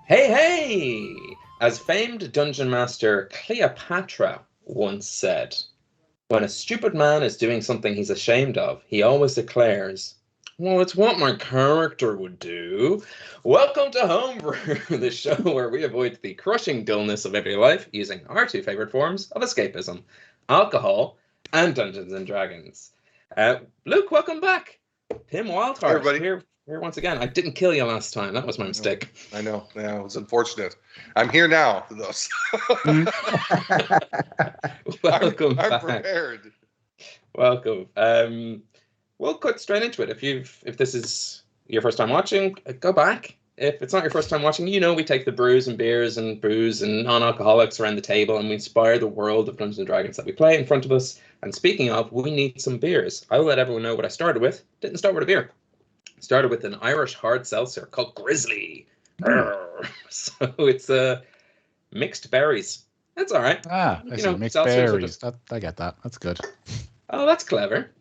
Hey, hey! As famed dungeon master Cleopatra once said, when a stupid man is doing something he's ashamed of, he always declares, well, it's what my character would do. Welcome to Homebrew, the show where we avoid the crushing dullness of everyday life using our two favorite forms of escapism, alcohol and Dungeons and Dragons. Luke, welcome back. Tim Wildheart here once again. I didn't kill you last time. That was my mistake. I know. Yeah, it was unfortunate. I'm here now, though. Welcome I'm back. prepared. Welcome. We'll cut straight into it. If this is your first time watching, go back. If it's not your first time watching, we take the brews and beers and booze and non-alcoholics around the table and we inspire the world of Dungeons and Dragons that we play in front of us. And speaking of, we need some beers. I will let everyone know what I started with. Didn't start with a beer. Started with an Irish hard seltzer called Grizzly. So it's mixed berries. That's all right. I see. Mixed berries. I get that. That's good. Oh, that's clever.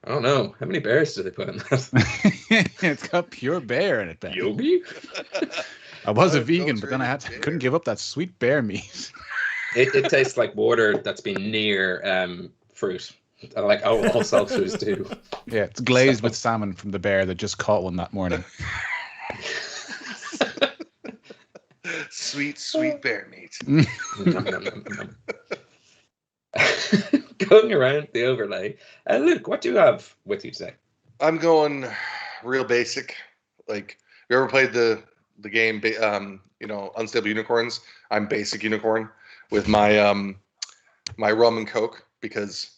I don't know. How many berries do they put in that? It's got pure bear in it, Ben. Yogi? I was a vegan, but then couldn't give up that sweet bear meat. It tastes like water that's been near fruit. Like all seltzers do. Yeah, it's glazed with salmon from the bear that just caught one that morning. Sweet bear meat. Going around the overlay. Luke, what do you have with you today? I'm going real basic. Like, you ever played the game, Unstable Unicorns? I'm basic unicorn with my my rum and Coke because,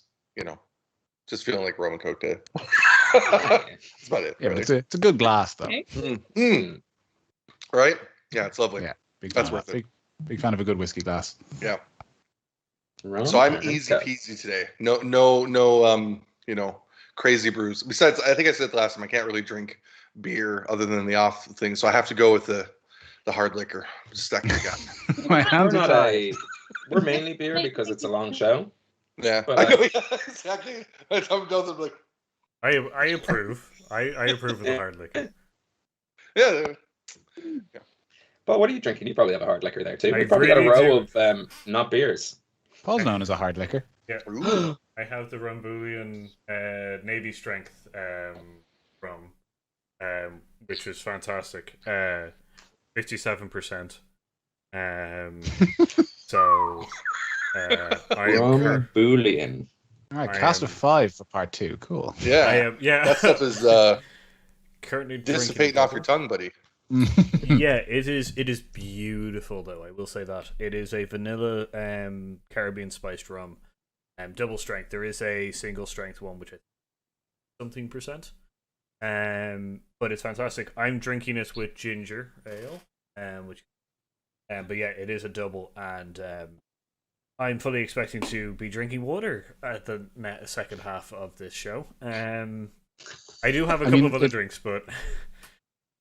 just feeling like rum and Coke today. That's about it. Yeah, really. but it's a good glass, though. Right? Yeah, it's lovely. Yeah, that's worth it. Big fan of a good whiskey glass. Yeah. Rum So I'm and easy Coke. peasy today. No, crazy brews. Besides, I think I said last time, I can't really drink beer other than the off thing, so I have to go with the hard liquor. Just that kind of guy. My hands are tied. We're mainly beer because it's a long show. Yeah, But, I know. Yeah, exactly. By the time it does, I'm like, I approve. I approve of the hard liquor. yeah. But what are you drinking? You probably have a hard liquor there too. I We probably got a really row do. of not beers. Paul's known as a hard liquor. Yeah, Ooh. I have the Rumbulian Navy Strength rum, which is fantastic. 57%. So I am Rumbulian. All right, cast of 5 for part 2. Cool. Yeah. That stuff is currently dissipating off your tongue, buddy. Yeah, it is beautiful though. I will say that it is a vanilla Caribbean spiced rum, double strength. There is a single strength one which is something %, but it's fantastic. I'm drinking it with ginger ale, but yeah, it is a double, and I'm fully expecting to be drinking water at the second half of this show. I do have a couple of other drinks, but.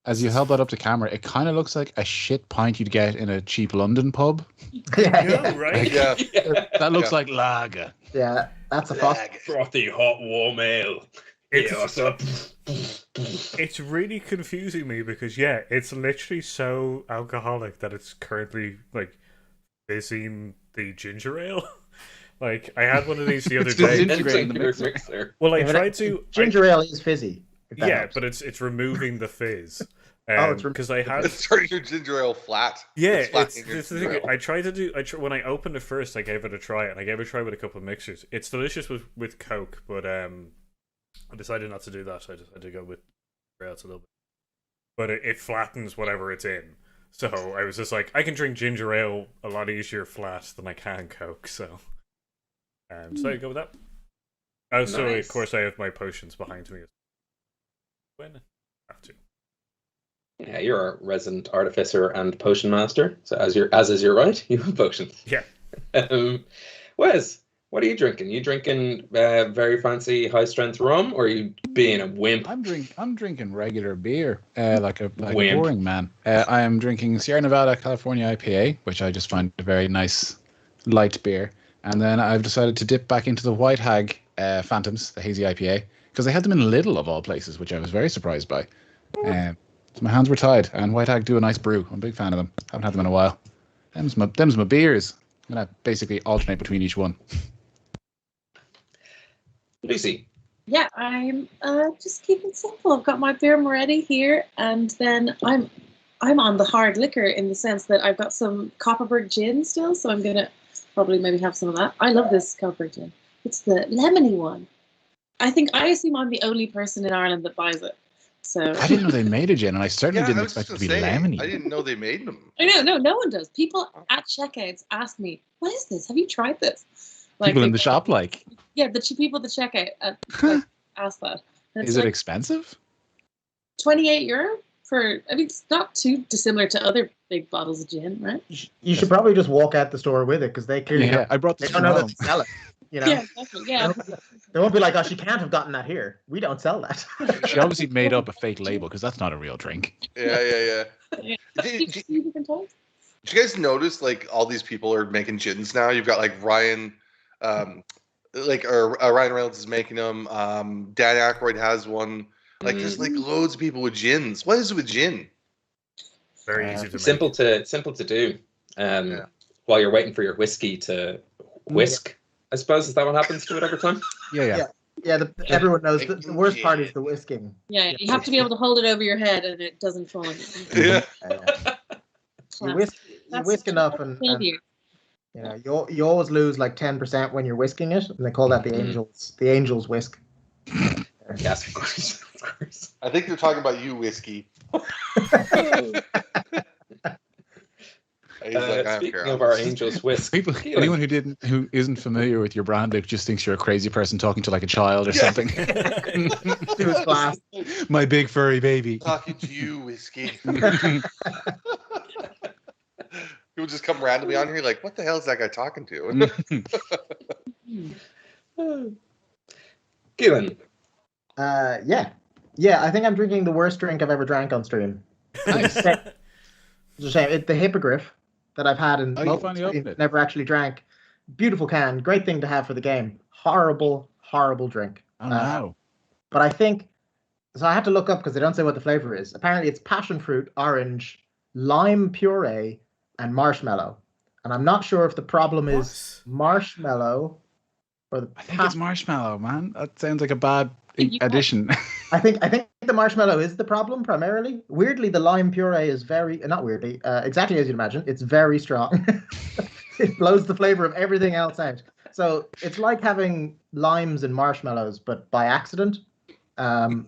As you held that up to camera, it kind of looks like a shit pint you'd get in a cheap London pub. Yeah, right? Yeah. That looks like lager. Yeah, that's a Frothy hot warm ale. It's really confusing me because it's literally so alcoholic that it's currently like fizzing the ginger ale. Like I had one of these the other day. Disintegrating the mixer. Well, I tried to ginger ale is fizzy. Yeah, but it's removing the fizz. It's because I had It's turning your ginger ale flat. yeah. flattening your It's the ginger thing. ale. I tried to do. When I opened it first, I gave it a try, and I gave it a try with a couple of mixers. It's delicious with Coke, but I decided not to do that. I decided to go with ginger ale a little bit. But it flattens whatever it's in. So I was just like, I can drink ginger ale a lot easier flat than I can Coke. So I go with that. Also, Nice. of course, I have my potions behind me. When I have to. Yeah, you're a resident artificer and potion master. So as is your right, you have potions. Yeah. Wes, what are you drinking? You drinking very fancy high strength rum, or are you being a wimp? I'm drinking regular beer, like a Wimp. boring man. I am drinking Sierra Nevada California IPA, which I just find a very nice light beer. And then I've decided to dip back into the White Hag Phantoms, the hazy IPA, because they had them in Lidl of all places, which I was very surprised by. So my hands were tied, and White Hag do a nice brew. I'm a big fan of them. Haven't had them in a while. Them's my beers. I'm gonna basically alternate between each one. Lucy. Yeah, I'm just keeping it simple. I've got my beer ready here, and then I'm on the hard liquor in the sense that I've got some Copperberg gin still, so I'm gonna probably maybe have some of that. I love this Copperberg gin. It's the lemony one. I assume I'm the only person in Ireland that buys it. So I didn't know they made a gin, and I certainly didn't expect it to be lemony. I didn't know they made them. I know, no one does. People at checkouts ask me, "What is this? Have you tried this?" People in the shop, like, yeah, the people at the checkout ask that. And is it expensive? €28 for? I mean, it's not too dissimilar to other big bottles of gin, right? You should probably just walk out the store with it because they clearly I brought this they from don't know home. that they sell it. You know, Yeah, exactly. Yeah. they won't be like, "Oh, she can't have gotten that here. We don't sell that." She obviously made up a fake label because that's not a real drink. Yeah. Yeah. Did you guys notice like all these people are making gins now? You've got like Ryan, Ryan Reynolds is making them. Dan Aykroyd has one. Like there's like loads of people with gins. What is it with gin? Very easy to make. Simple to do. While you're waiting for your whiskey to whisk, I suppose. Is that what happens to it over time? Yeah. Everyone knows the worst part is the whisking. Yeah, you have to be able to hold it over your head and it doesn't fall on you. Yeah. You whisk enough, and you know you always lose like 10% when you're whisking it, and they call that the angels whisk. Yes, of course. I think they're talking about you, whiskey. Speaking of our angels whisk, anyone who isn't familiar with your brand, Luke, just thinks you're a crazy person talking to like a child or something. To his class. My big furry baby. Talking to you, whiskey. People just come randomly on here like, what the hell is that guy talking to? Keelan. Yeah. I think I'm drinking the worst drink I've ever drank on stream. Nice. It's a shame. It's the Hippogriff that I've had and never actually drank. Beautiful can, great thing to have for the game. Horrible drink. Oh no. But I think so. I had to look up because they don't say what the flavor is. Apparently, it's passion fruit, orange, lime puree, and marshmallow. And I'm not sure if the problem is marshmallow or the. I think it's marshmallow, man. That sounds like a bad addition. I think the marshmallow is the problem primarily. Weirdly, the lime puree is exactly as you'd imagine. It's very strong. It blows the flavor of everything else out. So it's like having limes and marshmallows, but by accident. Like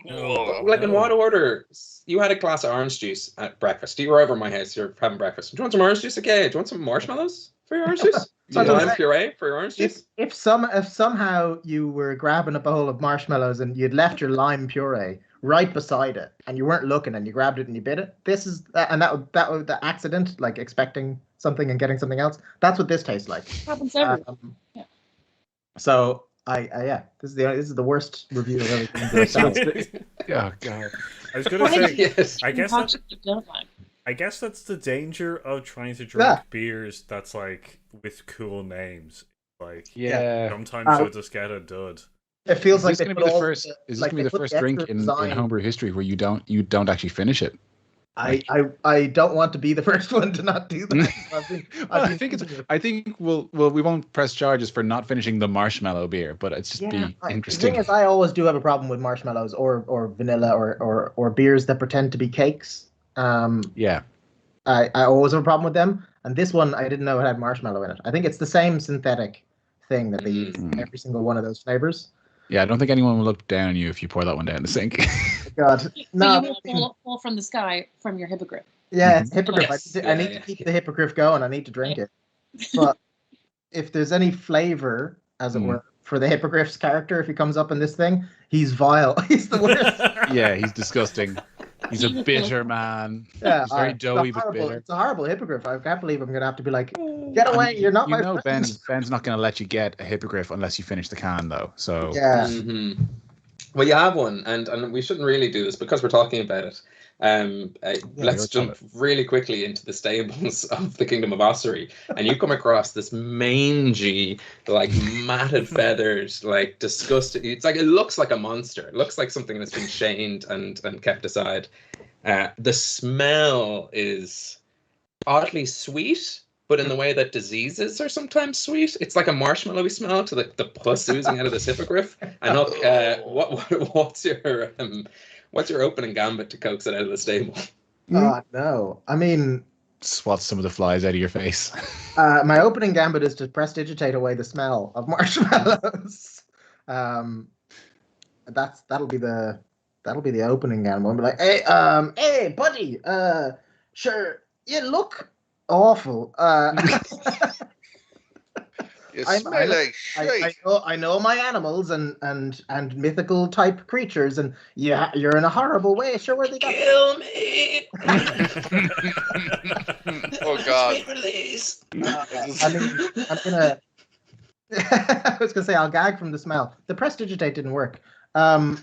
in what order? You had a glass of orange juice at breakfast. You were over at my house. You're having breakfast. Do you want some orange juice? Okay. Do you want some marshmallows for your orange juice? Some lime puree for your orange juice? If somehow you were grabbing a bowl of marshmallows and you'd left your lime puree right beside it and you weren't looking and you grabbed it and you bit it, that was the accident, like expecting something and getting something else. That's what this tastes like. Happens everywhere. So this is the worst review of everything. Oh god. I was gonna say, yes. I guess that's the danger of trying to drink beers that's like with cool names. Like sometimes you'll just get a dud. It feels like this going to be the first. Is this going to be the first drink in homebrew history where you don't actually finish it? I don't want to be the first one to not do that. I think we won't press charges for not finishing the marshmallow beer, but it's just be interesting. The thing is, I always do have a problem with marshmallows or vanilla or beers that pretend to be cakes. I always have a problem with them, and this one I didn't know it had marshmallow in it. I think it's the same synthetic thing that they use in every single one of those flavors. Yeah, I don't think anyone will look down on you if you pour that one down the sink. God, no. So you will fall from the sky from your hippogriff. Yeah, it's hippogriff. Yes. I need to keep the hippogriff going. I need to drink it. But if there's any flavor, as it were, for the hippogriff's character, if he comes up in this thing, he's vile. He's the worst. Yeah, he's disgusting. He's a bitter man. Yeah, he's very doughy but bitter. It's a horrible hippogriff. I can't believe I'm going to have to be like, get away, you're not my friend. Ben's not going to let you get a hippogriff unless you finish the can, though. So yeah. Mm-hmm. Well, you have one, and we shouldn't really do this because we're talking about it. Let's jump really quickly into the stables of the Kingdom of Ossuary, and you come across this mangy, like matted feathers, like disgusting. It's like, it looks like a monster. It looks like something that's been chained and kept aside. The smell is oddly sweet, but in the way that diseases are sometimes sweet. It's like a marshmallowy smell to the pus oozing out of this hippogriff. And look, what's your opening gambit to coax it out of the stable? Oh no! I mean, swat some of the flies out of your face. My opening gambit is to prestidigitate away the smell of marshmallows. That'll be the opening gambit. I'll be like, hey, buddy, sure, you look awful. You smell like shit. I know my animals and mythical type creatures, and you're in a horrible way. Sure, where they got kill me? Oh God! Please. I mean, I'm gonna. I was gonna say I'll gag from the smell. The prestidigitate didn't work. I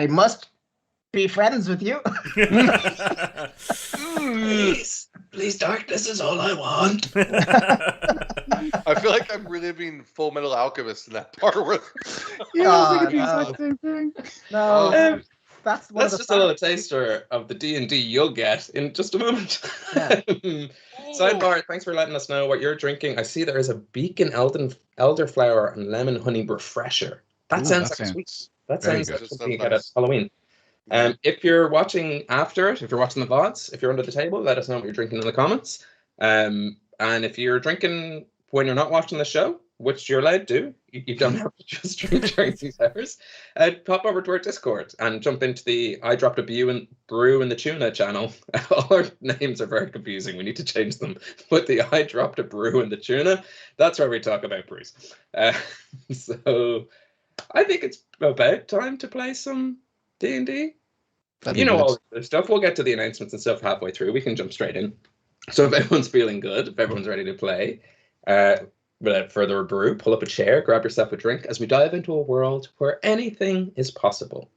must be friends with you. Please, darkness is all I want. I feel like I'm reliving Full Metal Alchemist in that part where. No. That's just a little taster of the D&D you'll get in just a moment. Yeah. Sidebar, thanks for letting us know what you're drinking. I see there is a Beacon elderflower and lemon honey refresher. That sounds sweet. That sounds like something you get at Halloween. If you're watching after it, if you're watching the VODs, if you're under the table, let us know what you're drinking in the comments. And if you're drinking when you're not watching the show, which you're allowed to do, you don't have to just drink during these hours, pop over to our Discord and jump into the I Dropped a Brew in the Tuna channel. All our names are very confusing. We need to change them. But the I Dropped a Brew in the Tuna, that's where we talk about brews. So I think it's about time to play some D&D. You know all the stuff. We'll get to the announcements and stuff halfway through. We can jump straight in. So if everyone's feeling good, if everyone's ready to play, without further ado, pull up a chair, grab yourself a drink as we dive into a world where anything is possible,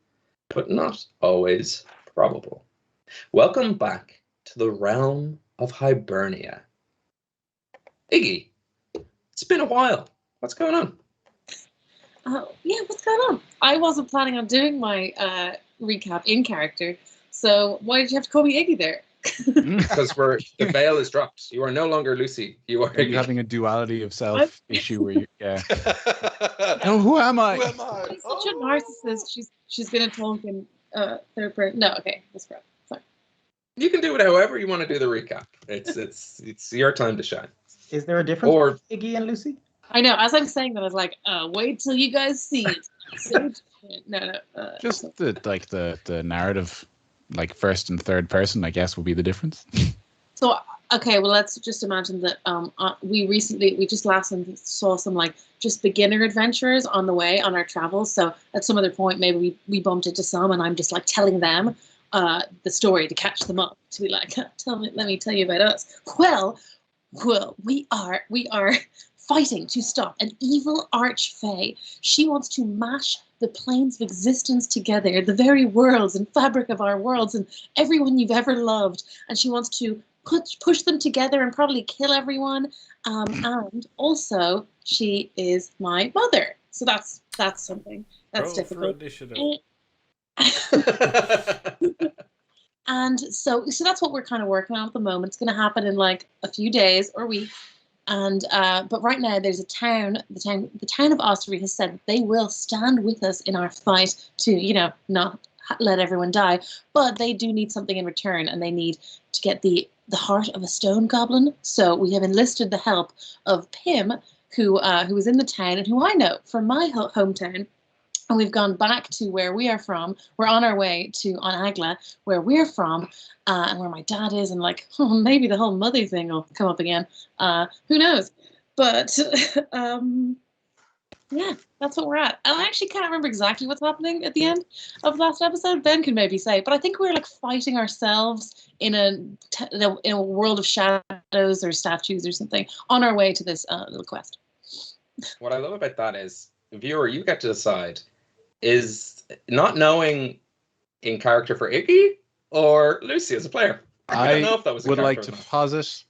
but not always probable. Welcome back to the realm of Hibernia. Iggy, it's been a while. What's going on? Yeah, what's going on? I wasn't planning on doing my recap in character, so why did you have to call me Iggy there? Because the veil is dropped. You are no longer Lucy. You are having a duality of self issue where you oh, who am I? She's such a narcissist. She's gonna talk in third person. No, okay, that's right. Sorry. You can do it however you want to do the recap. It's your time to shine. Is there a difference between Iggy and Lucy? I know. As I'm saying that, I was like, wait till you guys see it. No. Just the narrative, like first and third person, I guess, would be the difference. So, okay, well, let's just imagine that we just last saw some like just beginner adventurers on the way on our travels. So at some other point, maybe we bumped into some, and I'm just like telling them the story to catch them up, to be like, let me tell you about us. Well, we are fighting to stop an evil archfey. She wants to mash the planes of existence together, the very worlds and fabric of our worlds and everyone you've ever loved. And she wants to push them together and probably kill everyone. And also, she is my mother. So that's something. That's difficult. And so that's what we're kind of working on at the moment. It's going to happen in like a few days or weeks. And but right now there's a town. The town of Ossuary has said that they will stand with us in our fight to, not let everyone die. But they do need something in return, and they need to get the heart of a stone goblin. So we have enlisted the help of Pim, who is in the town and who I know from my hometown. And we've gone back to where we are from. We're on our way to Onagla, where we're from, and where my dad is. And maybe the whole mother thing will come up again. Who knows? But yeah, that's what we're at. And I actually can't remember exactly what's happening at the end of the last episode. Ben can maybe say. But I think we're fighting ourselves in a world of shadows or statues or something on our way to this little quest. What I love about that is, viewer, you get to decide. is not knowing in character for Iggy or Lucy as a player. I don't know if that was a would character like or to not. posit.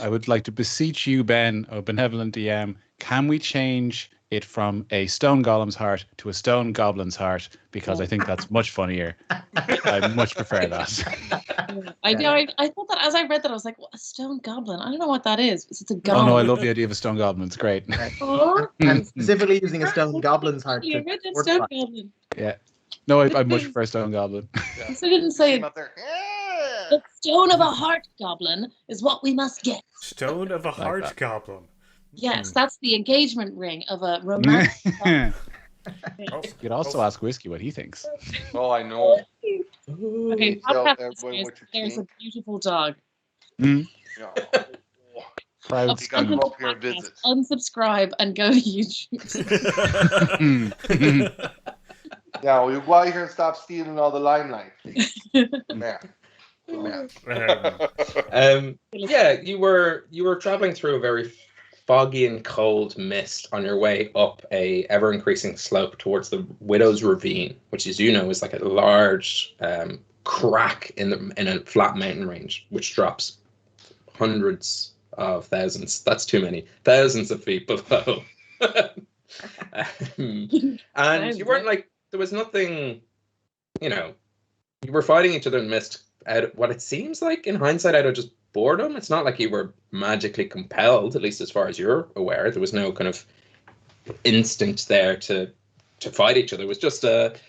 I would like to beseech you, Ben, a benevolent DM. Can we change it from a stone golem's heart to a stone goblin's heart? Because I think that's much funnier. I much prefer that. I know. I thought that as I read that, I was like, "What, a stone goblin? I don't know what that is. It's a Oh goblin." no, I love the idea of a stone goblin. It's great. And specifically using a stone goblin's heart. I To read that fortify. stone goblin. Yeah. No, I much prefer stone goblin. Yeah. So I didn't say Came up there. the stone of a heart goblin is what we must get. Stone of a heart that. goblin. Yes, that's the engagement ring of a romantic. You could also ask Whiskey what he thinks. Oh, I know. Okay, Tell podcast everyone listeners, what you there's a think. beautiful dog. Yeah. Proud You gotta Welcome come to up here and the podcast. visit. Unsubscribe and go to YouTube. Now, will you go out here and stop stealing all the limelight, please? Man. Yeah, you were traveling through a very foggy and cold mist on your way up a ever increasing slope towards the Widow's Ravine, which, as you know, is like a large crack in a flat mountain range, which drops hundreds of thousands. That's too many. Thousands of feet below. And you weren't like, there was nothing, you were fighting each other in mist out of what it seems like in hindsight out of just boredom. It's not like you were magically compelled, at least as far as you're aware. There was no kind of instinct there to fight each other. It was just it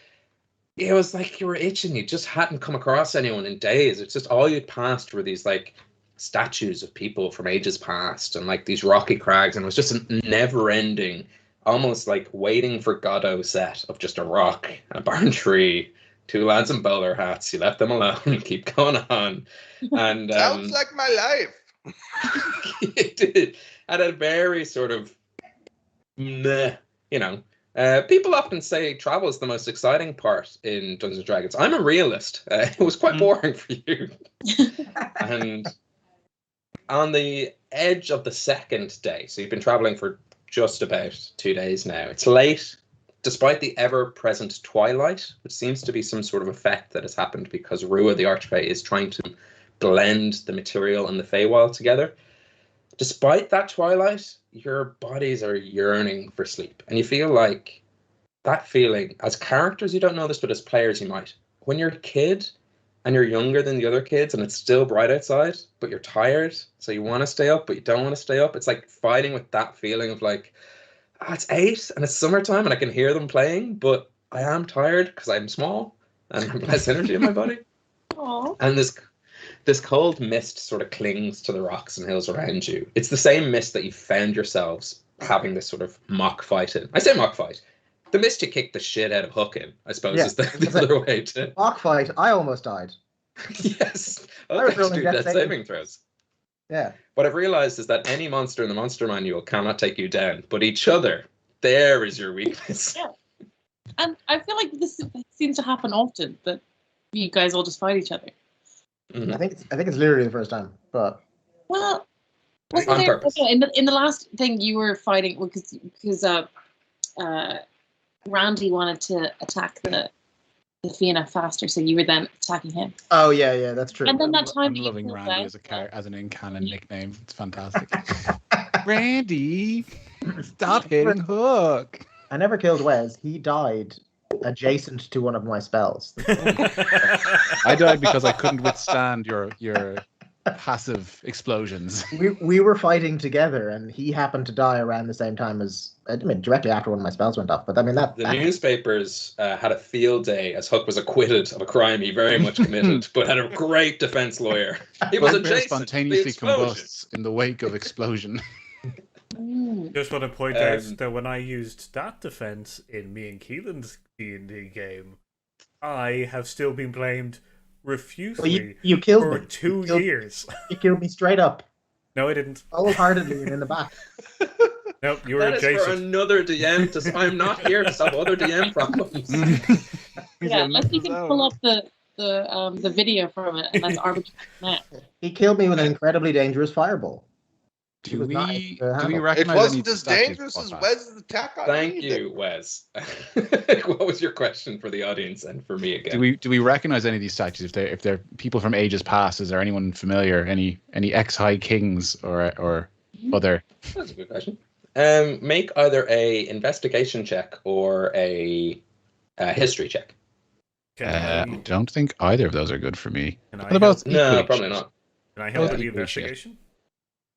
was like you were itching. You just hadn't come across anyone in days. It's just all you'd passed were these like statues of people from ages past and like these rocky crags, and it was just a never-ending, almost like Waiting for Godot set of just a rock and a barn tree, two lads in bowler hats. You left them alone. Keep going on. And Sounds like my life. it did. At a very sort of meh, people often say travel is the most exciting part in Dungeons and Dragons. I'm a realist. It was quite boring for you. And on the edge of the second day, so you've been traveling for just about 2 days now. It's late, despite the ever-present twilight, which seems to be some sort of effect that has happened because Rua the Archfey is trying to blend the material and the Feywild together. Despite that twilight, your bodies are yearning for sleep. And you feel like that feeling, as characters you don't know this, but as players you might. When you're a kid and you're younger than the other kids and it's still bright outside, but you're tired, so you want to stay up, but you don't want to stay up. It's like fighting with that feeling of like, it's 8 and it's summertime and I can hear them playing, but I am tired because I'm small and have less energy in my body. Aww. And this cold mist sort of clings to the rocks and hills around you. It's the same mist that you found yourselves having this sort of mock fight in. I say mock fight. The mist you kicked the shit out of Hook in, I suppose, is the other way to... Mock fight, I almost died. Yes. I was Okay, rolling do death that saving throws. Yeah. What I've realized is that any monster in the monster manual cannot take you down, but each other, there is your weakness. Yeah. And I feel like this seems to happen often, that you guys all just fight each other. Mhm. I think it's literally the first time, but Well, On wasn't there purpose. okay, in the last thing you were fighting because Randy wanted to attack the Fianna faster, so you were then attacking him. oh yeah, that's true. And then that time I'm you loving pulled Randy out, as an in-canon nickname. It's fantastic. Randy, stop hitting Hook. I never killed Wes. He died adjacent to one of my spells. I died because I couldn't withstand your passive explosions. We were fighting together, and he happened to die around the same time as directly after one of my spells went off. But I mean that The newspapers had a field day as Hook was acquitted of a crime he very much committed, but had a great defense lawyer. He was Bugbear adjacent. spontaneously The explosion. combusts in the wake of explosion. Just want to point out that when I used that defense in me and Keelan's D&D game, I have still been blamed refusely you killed for me. 2 years. You killed me straight up, No, I didn't. wholeheartedly, and in the back. Nope, you were That is for adjacent. another DM. I'm not here to solve other DM problems. Yeah, unless you can pull up the video from it, and that's arbitrary now. He killed me with an incredibly dangerous fireball. Do was not we able to handle. recognize It any wasn't of as the statues dangerous as beforehand? Wes's attack on Thank me. you, Wes. What was your question for the audience and for me again? Do we recognize any of these statues? If they're people from ages past, is there anyone familiar? Any ex-high kings or other? That's a good question. Make either a investigation check or a history check. I don't think either of those are good for me. Can What about No, probably not. Can I help with the equally shit. investigation?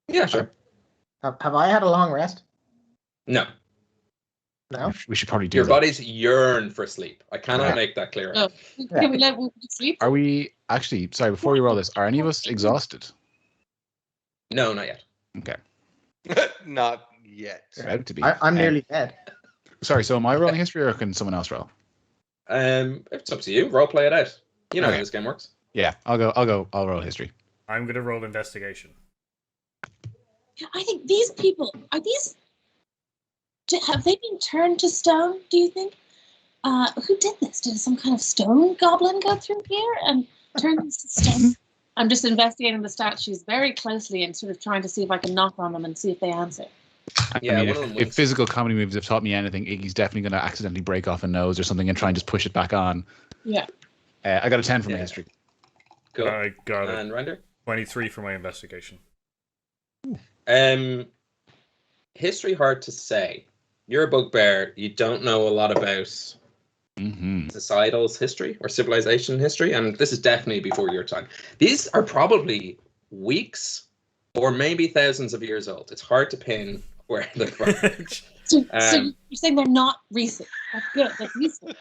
Yeah, sure. Have I had a long rest? No, No. We should probably do your that. bodies yearn for sleep. I cannot Yeah. make that clearer. Oh, can we let Wolf sleep? Are we actually? Sorry, before we roll this, are any of us exhausted? No, not yet. Okay, Not yet. about to be. I'm nearly dead. Sorry, so am I rolling history or can someone else roll? It's up to you. Role play it out. You know Okay. how this game works. Yeah, I'll roll history. I'm gonna roll investigation. I think these people have they been turned to stone? Do you think? Who did this? Did some kind of stone goblin go through here and turn them to stone? I'm just investigating the statues very closely and sort of trying to see if I can knock on them and see if they answer. Yeah, I mean, one of them if wins. physical comedy moves have taught me anything, Iggy's definitely going to accidentally break off a nose or something and try and just push it back on. Yeah. I got a 10 for my history. Cool. I got it. And Render? 23 for my investigation. History hard to say. You're a bugbear. You don't know a lot about societal history or civilization history, and this is definitely before your time. These are probably weeks or maybe thousands of years old. It's hard to pin where they're from. So you're saying they're not recent? That's good. That's useful.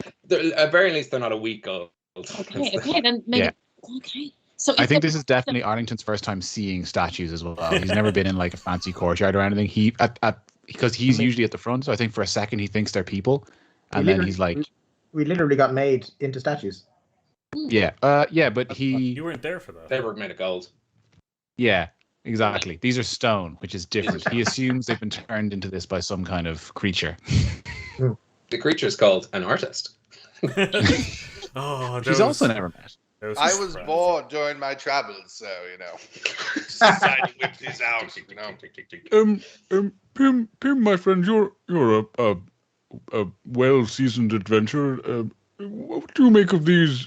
At very least, they're not a week old. Okay, then maybe. Yeah. Okay. So I think this is definitely Arlington's first time seeing statues as well. He's never been in like a fancy courtyard or anything. Because he's usually at the front, so I think for a second he thinks they're people, and then he's like, we literally got made into statues. yeah, but You weren't there for that. They were made of gold. yeah, exactly. These are stone, which is different. He assumes they've been turned into this by some kind of creature. The creature is called an artist. Oh, She's also never met. I was bored during my travels, so decided to whip these out. Pim, my friend, you're a well-seasoned adventurer. What do you make of these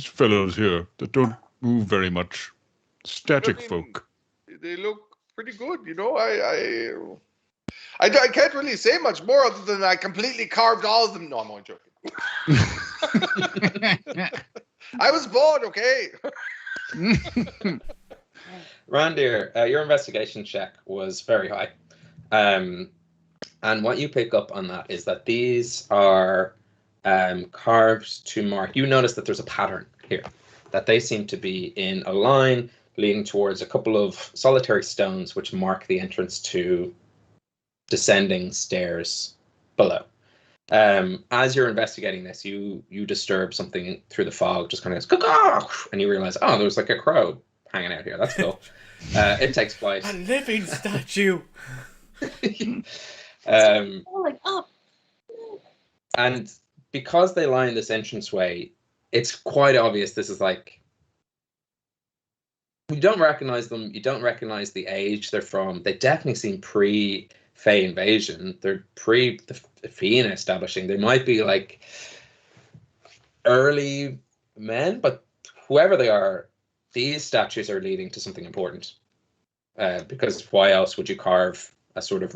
fellows here that don't move very much? Static folk. They look pretty good, I can't really say much more other than I completely carved all of them. No, I'm only joking. I was bored, okay? Randir, your investigation check was very high. And what you pick up on that is that these are carved to mark. You notice that there's a pattern here, that they seem to be in a line leading towards a couple of solitary stones which mark the entrance to descending stairs below. As you're investigating this, you disturb something through the fog, just kind of goes, caw, and you realize, oh, there's like a crow hanging out here. That's cool. It takes flight. A living statue. Falling up. And because they line this entranceway, it's quite obvious this is like, you don't recognize them. You don't recognize the age they're from. They definitely seem pre-Fey invasion. They're pre the Fianna establishing. They might be like early men, but whoever they are, these statues are leading to something important. Because why else would you carve a sort of,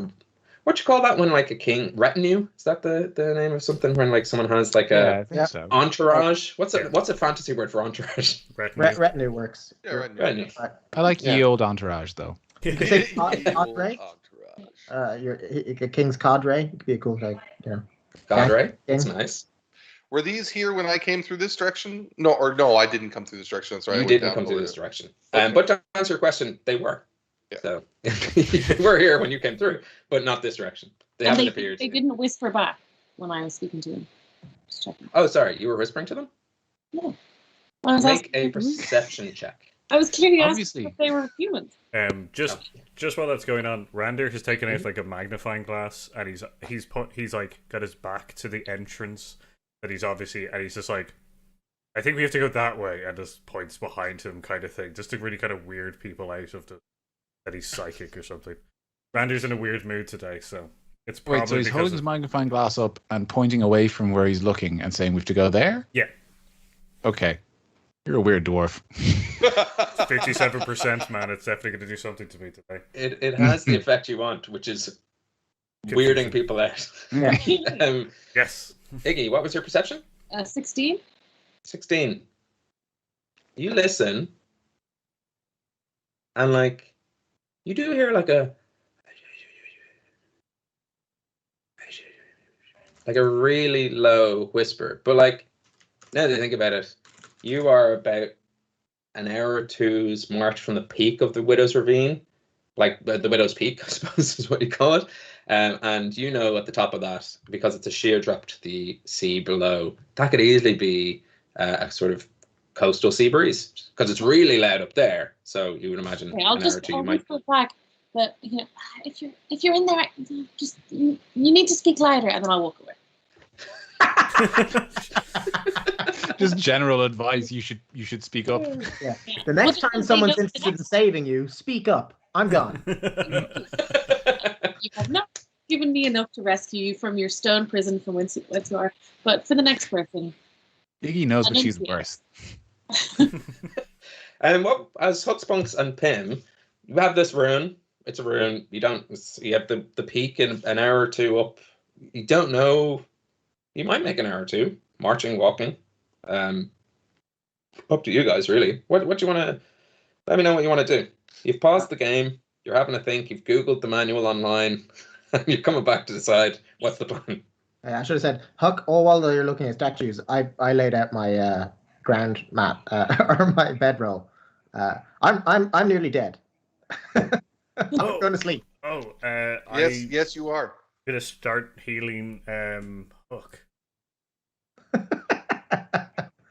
what you call that when like a king retinue? Is that the name of something when like someone has like I think so. entourage? What's a fantasy word for entourage? Retinue works. Yeah, Retinue. I like ye old entourage though. You could say cadre. You're a king's cadre. It could be a cool like, Cadre. That's King. nice. Were these here when I came through this direction? No, I didn't come through this direction. That's right. You didn't come through this direction. But to answer your question, they were. Yeah. So they were here when you came through, but not this direction. They haven't appeared. They didn't whisper back when I was speaking to them. Just checking. Oh, sorry. You were whispering to them? No. I was Make asking- a perception check. I was clearly Obviously. asking if they were humans. Just while that's going on, Randir has taken out like a magnifying glass, and he's like got his back to the entrance that he's just like, I think we have to go that way, and just points behind him, kind of thing, just to really kind of weird people out of the that he's psychic or something. Randy's in a weird mood today, so it's probably Wait, so he's because holding his magnifying glass up and pointing away from where he's looking and saying we have to go there? Yeah. Okay. You're a weird dwarf. 57%, man. It's definitely going to do something to me today. It has the effect you want, which is weirding people out. Yeah. Yes. Iggy, what was your perception? 16. 16. You listen, and like, you do hear like a really low whisper, but like, now that I think about it, you are about an hour or two's march from the peak of the Widow's Ravine, like the Widow's Peak, I suppose is what you call it. And you know at the top of that, because it's a sheer drop to the sea below, that could easily be a sort of coastal sea breeze, because it's really loud up there. So you would imagine Okay, I'll an hour or two you might. whisper back. But if you're in there, just you need to speak louder, and then I'll walk away. Just general advice. You should speak up. Yeah. The next time someone's interested in saving you, speak up. I'm gone. You have not given me enough to rescue you from your stone prison from whence you are. But for the next person, Iggy knows what she's worth. What, as Hucks, Punks, and Pim, you have this rune. It's a rune. You have the peak in an hour or two up. You don't know. You might make an hour or two marching, walking. Up to you guys, really. What do you want to? Let me know what you want to do. You've paused the game. You're having a think. You've Googled the manual online, and you're coming back to decide what's the plan. I should have said, Huck. All while you're looking at statues, I laid out my ground mat or my bedroll. I'm nearly dead. I'm going to sleep. Yes, you are. I'm gonna start healing Hook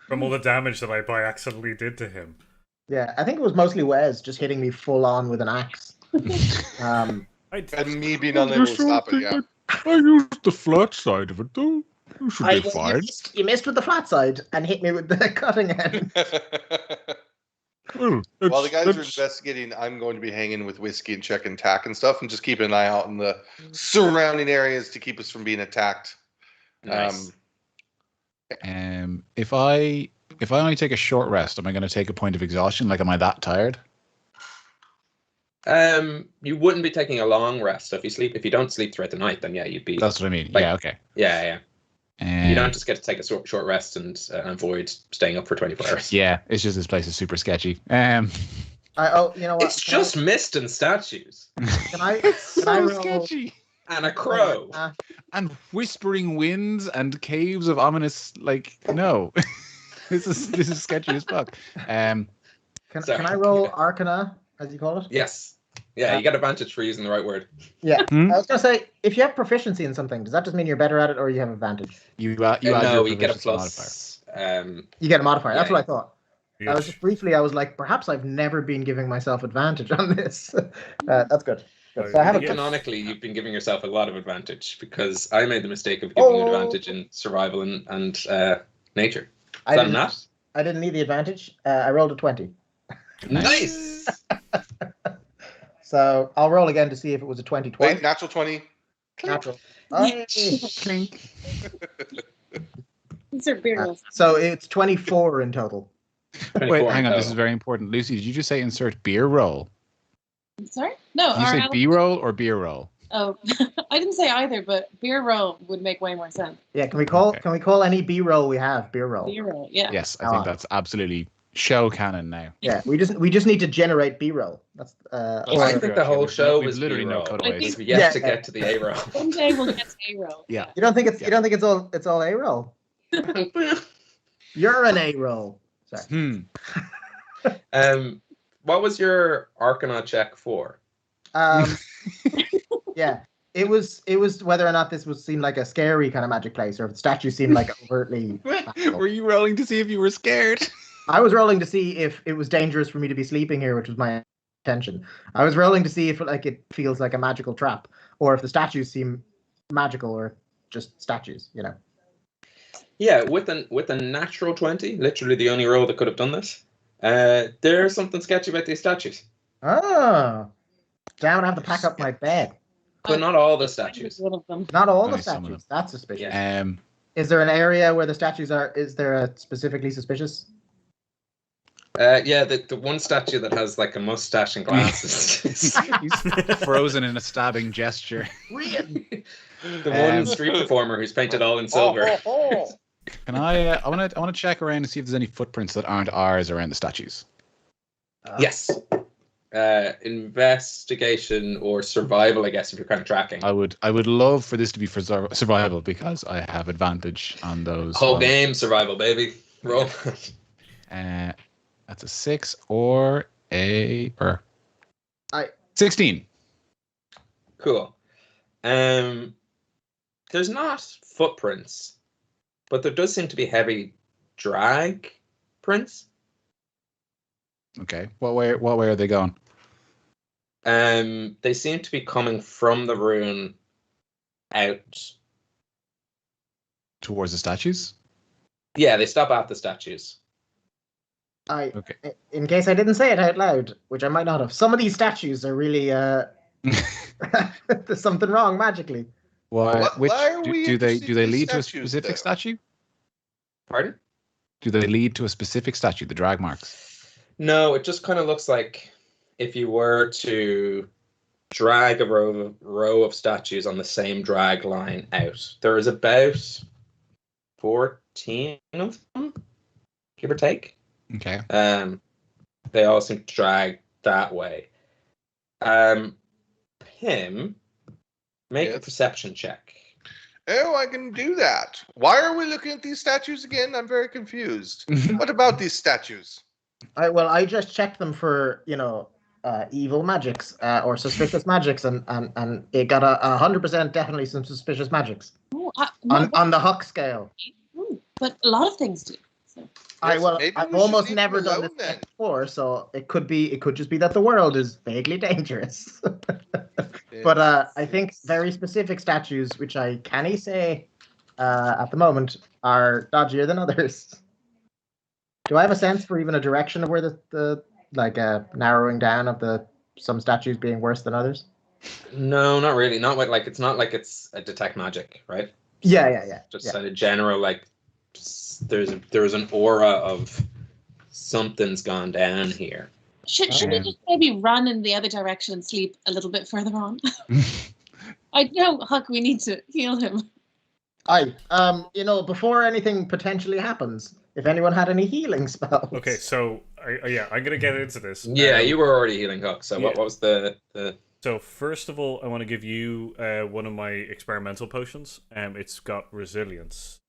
from all the damage that I by accidentally did to him. Yeah, I think it was mostly Wes just hitting me full on with an axe. And me being unable to stop it, yeah. I used the flat side of it, though. You should be fine. You missed with the flat side and hit me with the cutting end. While the guys are investigating, I'm going to be hanging with whiskey and checking tack and stuff, and just keeping an eye out in the surrounding areas to keep us from being attacked. Nice. If I only take a short rest, am I going to take a point of exhaustion? Like, am I that tired? You wouldn't be taking a long rest. If you don't sleep throughout the night, then yeah, you'd be. That's what I mean. Like, yeah. Okay. Yeah. You don't just get to take a short rest and avoid staying up for 24 hours. Yeah, it's just this place is super sketchy. You know what? It's just mist and statues. Can I roll? sketchy. And a crow. And whispering winds and caves of ominous, like, no. This is sketchy as fuck. Can I roll Arcana, as you call it? Yes. Yeah, you get advantage for using the right word. Yeah. I was going to say, if you have proficiency in something, does that just mean you're better at it or you have advantage? You get a plus. You get a modifier. That's what I thought. Yes. I was just briefly, I was like, perhaps I've never been giving myself advantage on this. That's good. So I have Canonically, you've been giving yourself a lot of advantage, because I made the mistake of giving you advantage in survival and nature. I didn't need the advantage. I rolled a 20. Nice! So I'll roll again to see if it was a 20. Wait, natural 20. Natural. Clink. these are beer rolls. So it's 24 in total. Wait, hang on. This is very important. Lucy, did you just say insert beer roll? Sorry? No. Did you say B-roll or beer roll? Oh, I didn't say either, but beer roll would make way more sense. Yeah, can we call any B-roll we have beer roll? Beer roll, yeah. Yes, I think that's absolutely show canon now. Yeah, we just need to generate B-roll. That's I think the whole show is literally no cutaways. We have to get to the A-roll. One day we'll get to A-roll. Yeah. You don't think it's all A-roll? You're an A-roll. Sorry. What was your Arcana check for? Yeah, it was whether or not this seemed like a scary kind of magic place, or if the statue seemed like overtly. Were you rolling to see if you were scared? I was rolling to see if it was dangerous for me to be sleeping here, which was my intention. I was rolling to see if it feels like a magical trap, or if the statues seem magical or just statues. Yeah, with a natural 20, literally the only roll that could have done this. There's something sketchy about these statues. Ah. Damn, I have to pack up my bed. But not all the statues. One of them. Not all the Only some of statues. That's suspicious. Yeah. Is there an area where the statues are? Is there a specifically suspicious? Yeah, the one statue that has like a mustache and glasses. He's frozen in a stabbing gesture. Really? The one street performer who's painted all in silver. Can I? I want to check around and see if there's any footprints that aren't ours around the statues. Yes. Investigation or survival, I guess, if you're kind of tracking. I would love for this to be for survival because I have advantage on those. Whole game survival, baby. Roll. That's a 6 or a 16. Cool. There's not footprints, but there does seem to be heavy drag prints. Okay. What way are they going? They seem to be coming from the ruin out Towards the statues? Yeah, they stop at the statues. Okay. In case I didn't say it out loud, which I might not have, some of these statues are really there's something wrong magically. Why are we do they interested in lead to a statues, specific though? statue? Pardon? Do they lead to a specific statue, the drag marks? No, it just kind of looks like if you were to drag a row of statues on the same drag line out. There is about 14 of them, give or take. Okay. They all seem to drag that way. Pim, make a Yes. perception check. Oh, I can do that. Why are we looking at these statues again? I'm very confused. What about these statues? I just checked them for evil magics or suspicious magics, and it got 100% definitely some suspicious magics Oh, on the Huck scale. but a lot of things do. So. I've maybe we should almost leave never them done alone this then. before, so it could just be that the world is vaguely dangerous. But I think very specific statues, which I can't say at the moment, are dodgier than others. Do I have a sense for even a direction of where the narrowing down of some statues being worse than others? No, not really. Not like it's not like it's a detect magic, right? Yeah. Just a general there's an aura of something's gone down here. Should we just maybe run in the other direction and sleep a little bit further on? I know, Huck, we need to heal him. Before anything potentially happens, if anyone had any healing spells. Okay, so I'm gonna get into this. Yeah, you were already healing Huck. So yeah. what was the? So first of all, I want to give you one of my experimental potions. It's got resilience,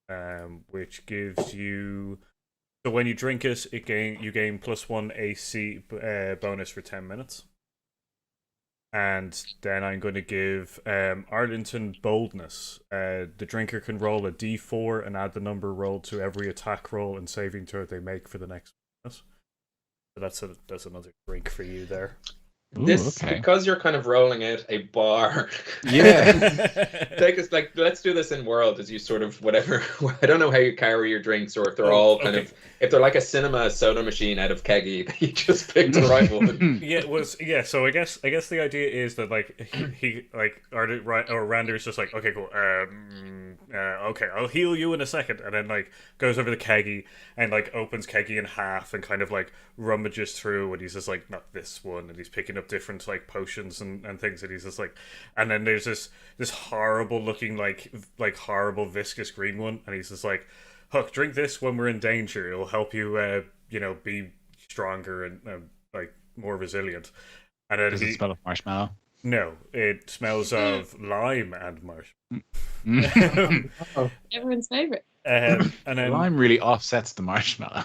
which gives you. So when you drink it, you gain +1 AC bonus for 10 minutes. And then I'm going to give Arlington Boldness. The drinker can roll a d4 and add the number rolled to every attack roll and saving throw they make for the next minute. So that's another drink for you there. Ooh, This okay. because you're kind of rolling out a bar. Yeah. Take us let's do this in world as you sort of whatever. I don't know how you carry your drinks or if they're all kind of if they're like a cinema soda machine out of keggy that you just picked the right one. So I guess the idea is that he Rander's just like, okay, cool. Okay, I'll heal you in a second, and then goes over the keggy and opens keggy in half and kind of rummages through, and he's just like, not this one, and he's picking up different potions and things, and he's just like, and then there's this horrible looking horrible viscous green one, and he's just like, Huck, drink this when we're in danger. It'll help you be stronger and more resilient. And then Does it smell of marshmallow? No, it smells of lime and marshmallow. Everyone's favorite. And then Lime really offsets the marshmallow.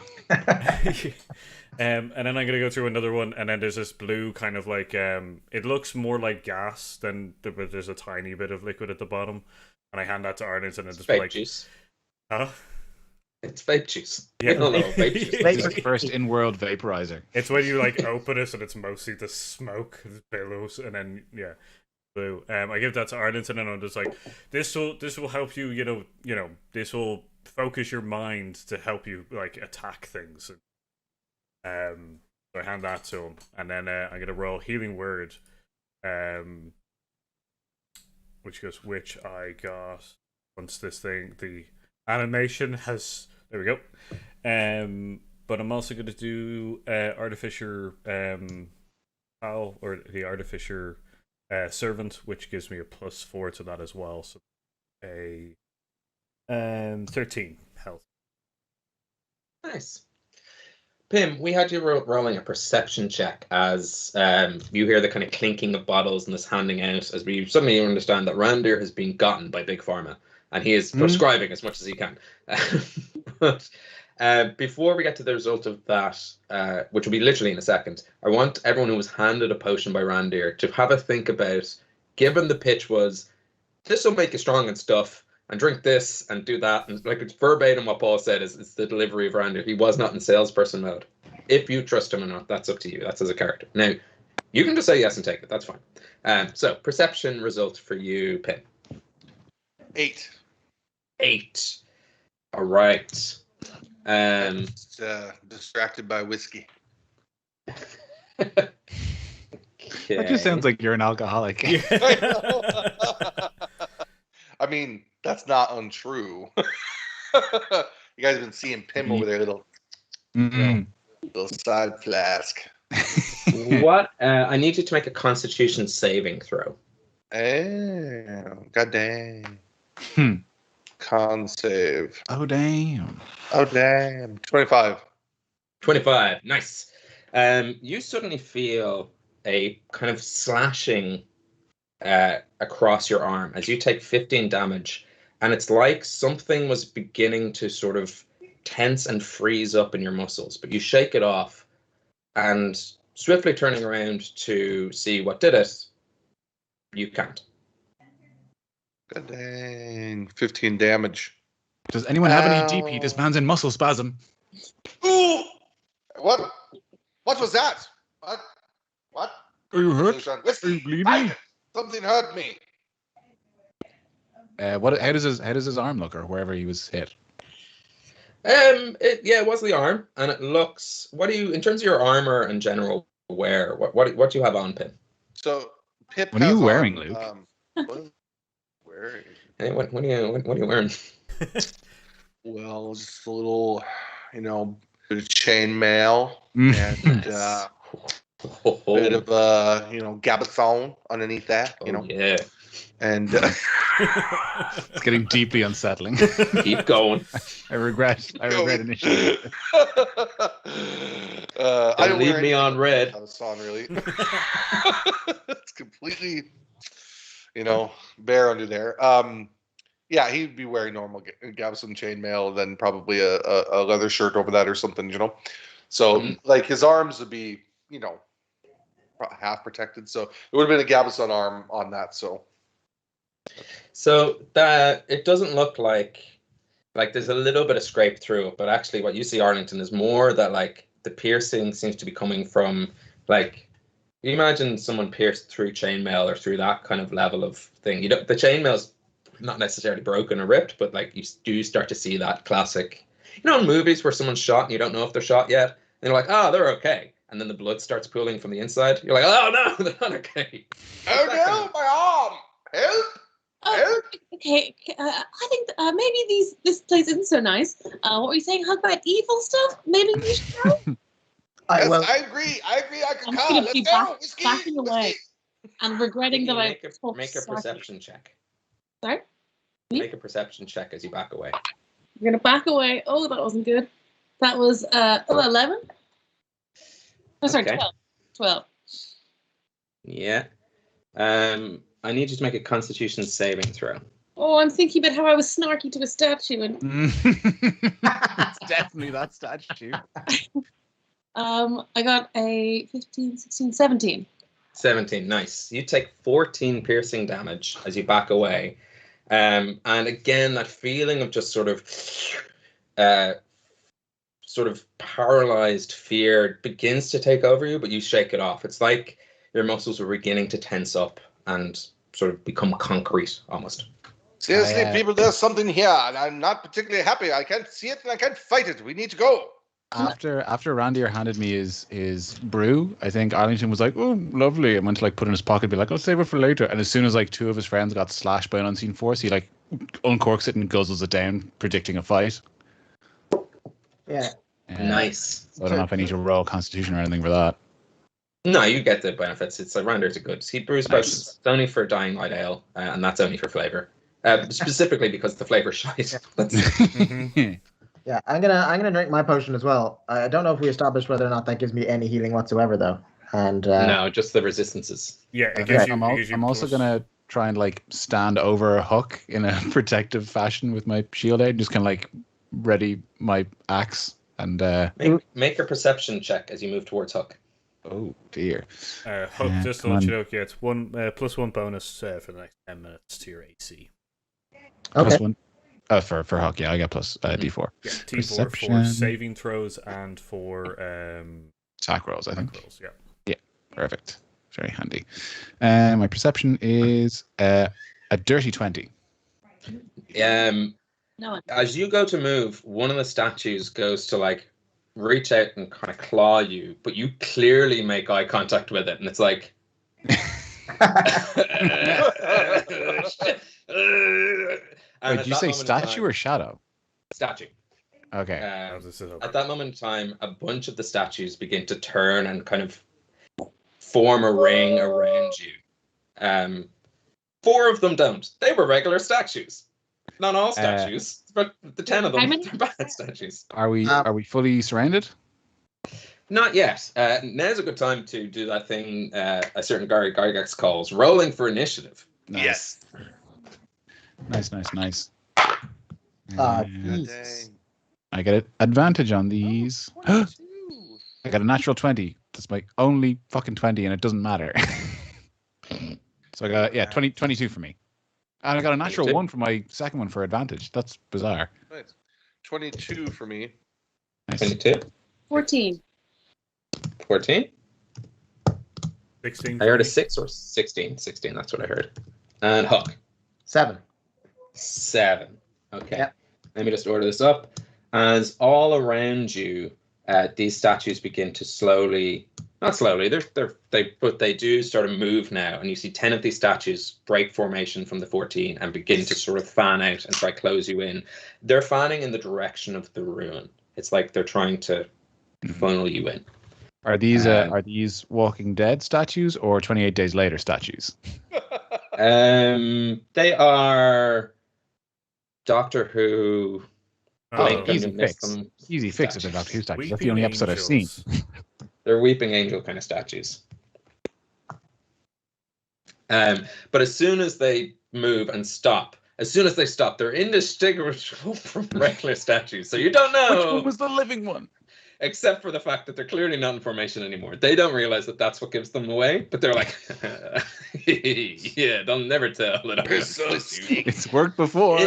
and then I'm gonna go through another one, and then there's this blue kind of it looks more like gas but there's a tiny bit of liquid at the bottom, and I hand that to Arlington and It's just vape juice. Huh? It's vape juice. Yeah. No, vape juice. It's the first in-world vaporizer. It's when you open it and it's mostly the smoke, the billows, and then blue. I give that to Arlington, and I'm just like, this will help you. This will focus your mind to help you attack things. So I hand that to him, and then I'm gonna roll healing word which I got once the animation has. There we go. But I'm also going to do Artificer Pal, or the Artificer Servant, which gives me a +4 to that as well. So a 13 health. Nice. Pim, we had you rolling a perception check as you hear the kind of clinking of bottles and this handing out, as we suddenly understand that Randir has been gotten by Big Pharma, and he is prescribing as much as he can. But before we get to the result of that, which will be literally in a second, I want everyone who was handed a potion by Randir to have a think about, given the pitch was, this will make you strong and stuff, and drink this and do that, and like it's verbatim what Paul said is the delivery of Randir. He was not in salesperson mode. If you trust him or not, that's up to you. That's as a character. Now, you can just say yes and take it. That's fine. So perception result for you, Pim. 8. 8. All right. Distracted by whiskey. That just sounds like you're an alcoholic. I mean, that's not untrue. You guys have been seeing Pim over there, little side flask. What? I need you to make a Constitution saving throw. Oh, god dang. Con save. Oh, damn. 25. 25. Nice. You suddenly feel a kind of slashing across your arm as you take 15 damage, and it's like something was beginning to sort of tense and freeze up in your muscles, but you shake it off, and swiftly turning around to see what did it, you can't. God dang. 15 damage. Does anyone have any DP? This man's in muscle spasm. Ooh! What was that? What? Are you hurt? Are you bleeding? Something hurt me. How does his arm look, or wherever he was hit? It was the arm, and it looks. What do you, in terms of your armor and general wear? What do you have on, Pim? So Pip. What are you wearing, Luke? Wearing. Hey, what are you wearing? Well, just a little, bit of chainmail and bit of gabardine underneath that, Yeah. And it's getting deeply unsettling. Keep going. I regret initially. Don't leave me on red. On the song, really. It's completely, bare under there. Yeah, he'd be wearing normal gabardine chainmail, then probably a leather shirt over that or something, So like his arms would be, half protected. So it would have been a gabardine arm on that. So that it doesn't look like there's a little bit of scrape through it, but actually what you see, Arlington, is more that like the piercing seems to be coming from like, you imagine someone pierced through chainmail or through that kind of level of thing. The chainmail's not necessarily broken or ripped, but like you do start to see that classic, in movies where someone's shot and you don't know if they're shot yet, and they're like, oh, they're okay, and then the blood starts pooling from the inside. You're like, oh no, they're not okay. Oh no, my arm! Help! Oh, okay. I think maybe this place isn't so nice. What were you saying? How about evil stuff? Maybe we should go. I agree. I could I'm going to be backing away and regretting that I make a perception check. Sorry? Make a perception check as you back away. You're going to back away. Oh, that wasn't good. That was 11? Oh, sorry, Okay. 12. Yeah. I need you to make a Constitution saving throw. Oh, I'm thinking about how I was snarky to a statue. And It's definitely that statue. I got a 15, 16, 17. 17, nice. You take 14 piercing damage as you back away. And again, that feeling of just sort of paralyzed fear begins to take over you, but you shake it off. It's like your muscles are beginning to tense up and sort of become concrete almost. Seriously, people, there's something here, and I'm not particularly happy. I can't see it, and I can't fight it. We need to go. After Randir handed me his brew, I think Arlington was like, "Oh, lovely," and went to like put it in his pocket, be like, "I'll save it for later." And as soon as like two of his friends got slashed by an unseen force, he like uncorks it and guzzles it down, predicting a fight. Yeah. Nice. So I don't know if I need to roll Constitution or anything for that. No, you get the benefits. It's like Randir's a good. He brews potions. It's only for Dying Light Ale, and that's only for flavor. Specifically because the flavor shite. Yeah, I'm gonna drink my potion as well. I don't know if we established whether or not that gives me any healing whatsoever, though. And no, just the resistances. Yeah, it gives you. I'm also gonna try and like stand over Huck in a protective fashion with my shield out, just kind of like ready my axe and make a perception check as you move towards Huck. Oh dear. Huck, just to let you know, yeah, it's +1 bonus for the next 10 minutes to your AC. okay. +1. For Huck, yeah, I got plus D4. Yeah, T4 Perception. for saving throws and for attack rolls, I think. rolls, yeah. Yeah, perfect. Very handy. My perception is a dirty 20. No. As you go to move, one of the statues goes to like reach out and kind of claw you, but you clearly make eye contact with it, and it's like. Wait, did you say statue or shadow? Statue. Okay. At that moment in time, a bunch of the statues begin to turn and kind of form a ring around you. 4 of them don't. They were regular statues. Not all statues, but the 10 of them are bad statues. Are we fully surrounded? Not yet. Now's a good time to do that thing a certain Gygax calls rolling for initiative. Nice. Yes. Nice. Jesus. I get an advantage on these. I got a natural 20. That's my only fucking 20, and it doesn't matter. So I got 22 for me. And I got a natural 22. 1 for my second one for advantage. That's bizarre. Nice. 22 for me. Nice. 22. 14. 14. 16. I heard a 6 or 16. 16, that's what I heard. And Huck. 7. 7. Okay. Yep. Let me just order this up. As all around you, these statues begin to not slowly, but they do sort of move now, and you see 10 of these statues break formation from the 14 and begin to sort of fan out and try to close you in. They're fanning in the direction of the ruin. It's like they're trying to funnel you in. Are these Walking Dead statues or 28 Days Later statues? They are Doctor Who. Easy fix if they're Doctor Who statues. That's the only episode I've seen. They're Weeping Angel kind of statues. But as soon as they move and stop, they're indistinguishable from regular statues. So you don't know. Which one was the living one? Except for the fact that they're clearly not in formation anymore. They don't realize that that's what gives them away, but they're like, yeah, they'll never tell that I'm so sneaky. It's worked before.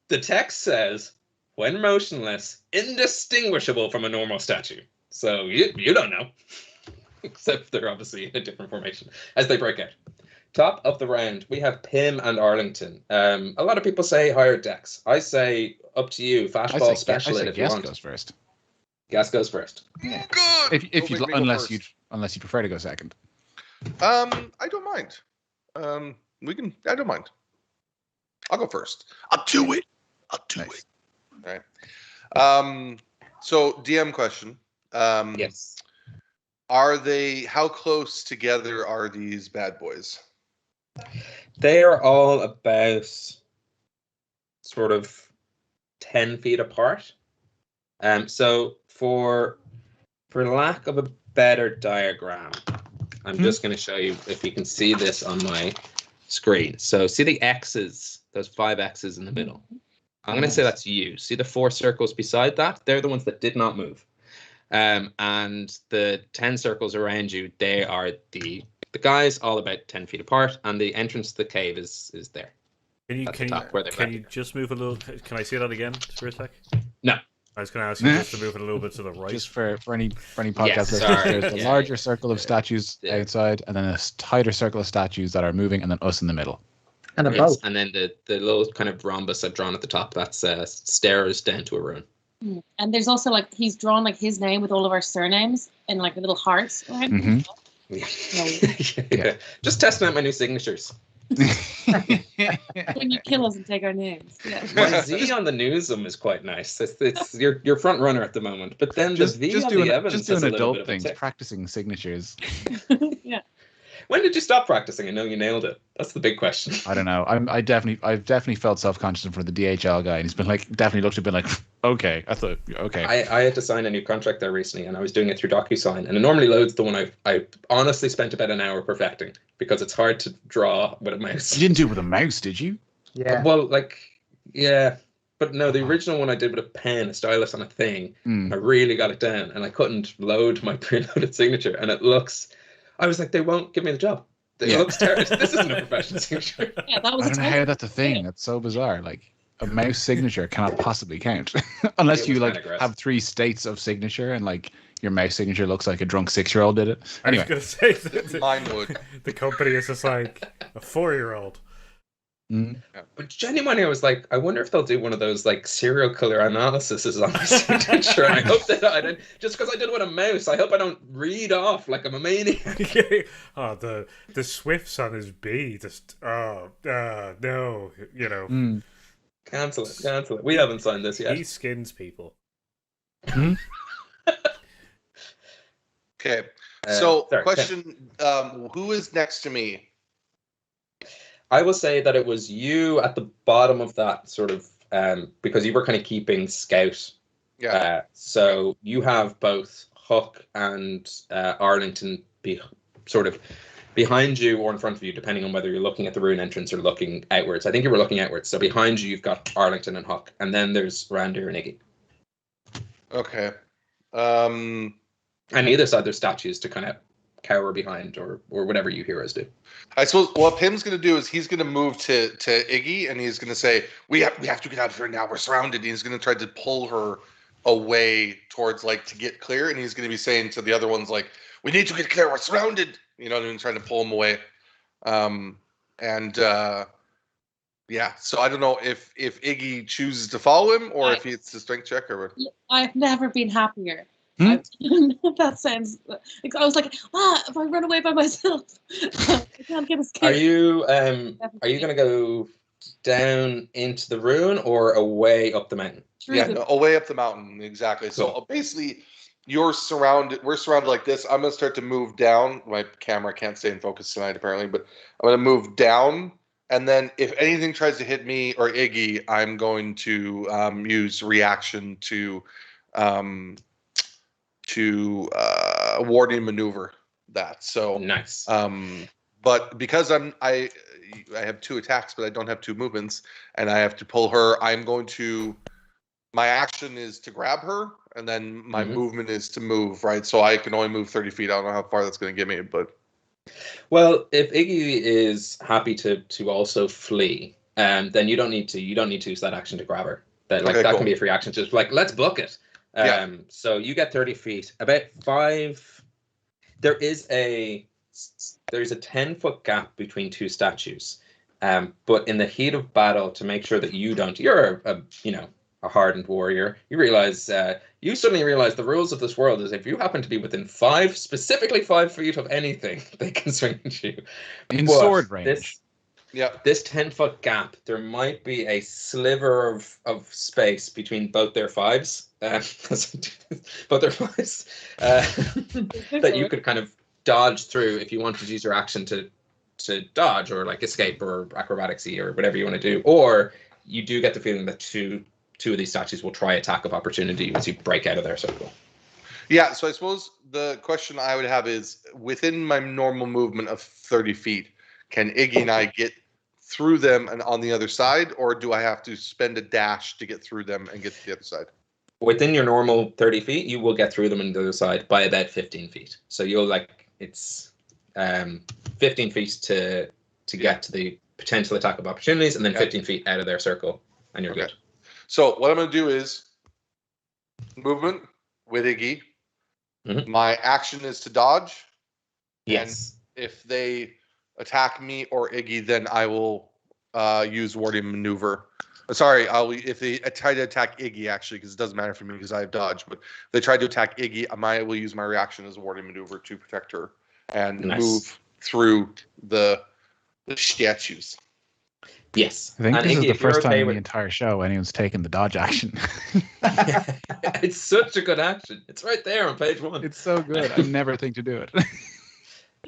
The text says, when motionless, indistinguishable from a normal statue. So you don't know. Except they're obviously in a different formation as they break out. Top of the round, we have Pim and Arlington. A lot of people say higher decks. I say up to you. Fastball special it if you want. Goes first. Gas goes first. Yeah. Good. Unless you prefer to go second. I don't mind. I don't mind. I'll go first. I'll do it. All right. So DM question. Yes. How close together are these bad boys? They are all about sort of 10 feet apart. So for lack of a better diagram, I'm just going to show you if you can see this on my screen. So see the X's, those 5 X's in the middle. I'm going to say that's you. See the 4 circles beside that? They're the ones that did not move. And the 10 circles around you, they are the guys all about 10 feet apart, and the entrance to the cave is there. Can you just move a little? Can I see that again for a sec? No. I was going to ask you just to move it a little bit to the right. Just for any podcast listeners, there's a larger circle of statues outside, and then a tighter circle of statues that are moving, and then us in the middle. And a boat. And then the little kind of rhombus I've drawn at the top, that's stairs down to a ruin. And there's also like he's drawn like his name with all of our surnames and like little hearts around him. Yeah. Just testing out my new signatures. When you kill us and take our names. Yeah. My Z on the Newsum is quite nice. It's your front runner at the moment, but then the V on the Evans just doing has a little bit adult of a things, tick. practicing signatures. Yeah. When did you stop practicing? I know you nailed it. That's the big question. I don't know. I've definitely felt self-conscious in front of the DHL guy, and he's been like, definitely looked at me like, okay. I thought, okay. I had to sign a new contract there recently, and I was doing it through DocuSign, and it normally loads the one I honestly spent about an hour perfecting because it's hard to draw with a mouse. You didn't do it with a mouse, did you? Yeah. Well, like, yeah, but no, the original one I did with a pen, a stylus on a thing. I really got it down, and I couldn't load my preloaded signature, and it looks. I was like, they won't give me the job. It looks terrible. This isn't a professional signature. Yeah, that was I don't know how that's a thing. That's so bizarre. Like a mouse signature cannot possibly count unless you like have 3 states of signature and like your mouse signature looks like a drunk 6-year-old did it. Anyway, I was going to say Mine would. the company is just like a 4-year-old. But genuinely, I was like, I wonder if they'll do one of those like serial killer analyses on my signature. And I hope that I don't, just because I did it with a mouse, I hope I don't read off like I'm a maniac. Oh, the Swifts on his B, just no, you know. Cancel it. We haven't signed this yet. He skins people. Okay. So, sorry, question: who is next to me? I will say that it was you at the bottom of that sort of because you were kind of keeping scout. Yeah. So you have both Huck and Arlington sort of behind you or in front of you, depending on whether you're looking at the rune entrance or looking outwards. I think you were looking outwards. So behind you, you've got Arlington and Huck, and then there's Randir and Iggy. Okay. And either side, there's statues to kind of cower behind or whatever you heroes do. I suppose what Pim's going to do is he's going to move to Iggy and he's going to say, we have to get out of here now. We're surrounded. And he's going to try to pull her away towards like to get clear. And he's going to be saying to the other ones like, we need to get clear. We're surrounded. You know what I mean? Trying to pull him away. Yeah. So I don't know if Iggy chooses to follow him or if it's a strength check or what. I've never been happier. That sounds like I was like, if I run away by myself, I can't get escaped. Are you gonna go down into the ruin or away up the mountain? Away up the mountain, exactly. Cool. So basically we're surrounded like this. I'm gonna start to move down. My camera can't stay in focus tonight apparently, but I'm gonna move down, and then if anything tries to hit me or Iggy, I'm going to use reaction to warding maneuver that. So nice. But because I have 2 attacks, but I don't have 2 movements, and I have to pull her. My action is to grab her, and then my movement is to move. Right, so I can only move 30 feet. I don't know how far that's going to get me, but well, if Iggy is happy to also flee, then you don't need to use that action to grab her. That cool. Can be a free action. Just like let's book it. So you get 30 feet. About 5. There's a 10-foot gap between 2 statues. But in the heat of battle, to make sure that you're a hardened warrior, you suddenly realize the rules of this world is if you happen to be within 5 feet of anything, they can swing at you. In sword range. This 10-foot gap, there might be a sliver of space between both their 5s, both their 5s, that you could kind of dodge through if you wanted to use your action to dodge or like escape or acrobaticsy or whatever you want to do. Or you do get the feeling that two of these statues will try attack of opportunity as you break out of their circle. Yeah, so I suppose the question I would have is, within my normal movement of 30 feet, can Iggy and I get through them and on the other side, or do I have to spend a dash to get through them and get to the other side? Within your normal 30 feet, you will get through them on the other side by about 15 feet. So you'll it's 15 feet to get to the potential attack of opportunities, and then 15 feet out of their circle, and you're good. So what I'm going to do is movement with Iggy. My action is to dodge. Yes. And if they attack me or Iggy, then I will use warding maneuver. Sorry, if they try to attack Iggy, actually, because it doesn't matter for me because I have dodge, but if they try to attack Iggy, I will use my reaction as a warding maneuver to protect her and move through the statues. Yes. I think and this Iggy, is the if you're first time okay in the with... entire show anyone's taken the dodge action. It's such a good action. It's right there on page 1. It's so good. I never think to do it.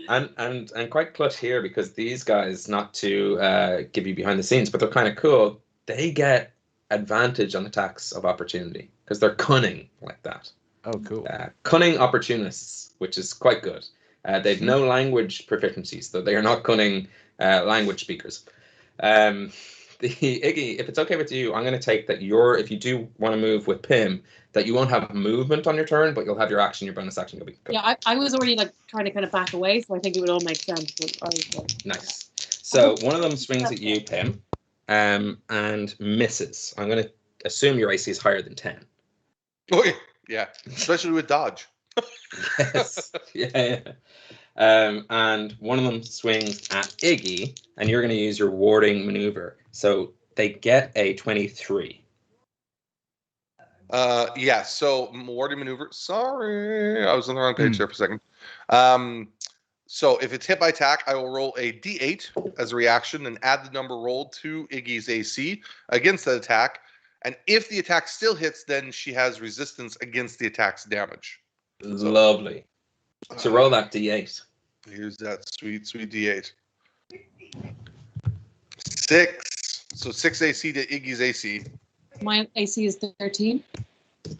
And quite clutch here because these guys, not to give you behind the scenes, but they're kind of cool. They get advantage on attacks of opportunity because they're cunning like that. Oh, cool. Cunning opportunists, which is quite good. They've no language proficiencies, though they are not cunning language speakers. The Iggy, if it's okay with you, I'm going to take that if you do want to move with Pim, that you won't have movement on your turn, but you'll have your action, your bonus action. Yeah, I was already like trying to kind of back away, so I think it would all make sense. Nice. So one of them swings at you, Pim, and misses. I'm going to assume your AC is higher than 10. Oh, yeah. Especially with dodge. Yes. Yeah. And one of them swings at Iggy, and you're going to use your warding maneuver. So they get a 23. Yeah, so warding maneuver. Sorry, I was on the wrong page there for a second. So if it's hit by attack, I will roll a d8 as a reaction and add the number rolled to Iggy's AC against that attack. And if the attack still hits, then she has resistance against the attack's damage. Lovely. So roll that d8. Here's that sweet d8. 6. So 6 AC to Iggy's AC. My AC is 13.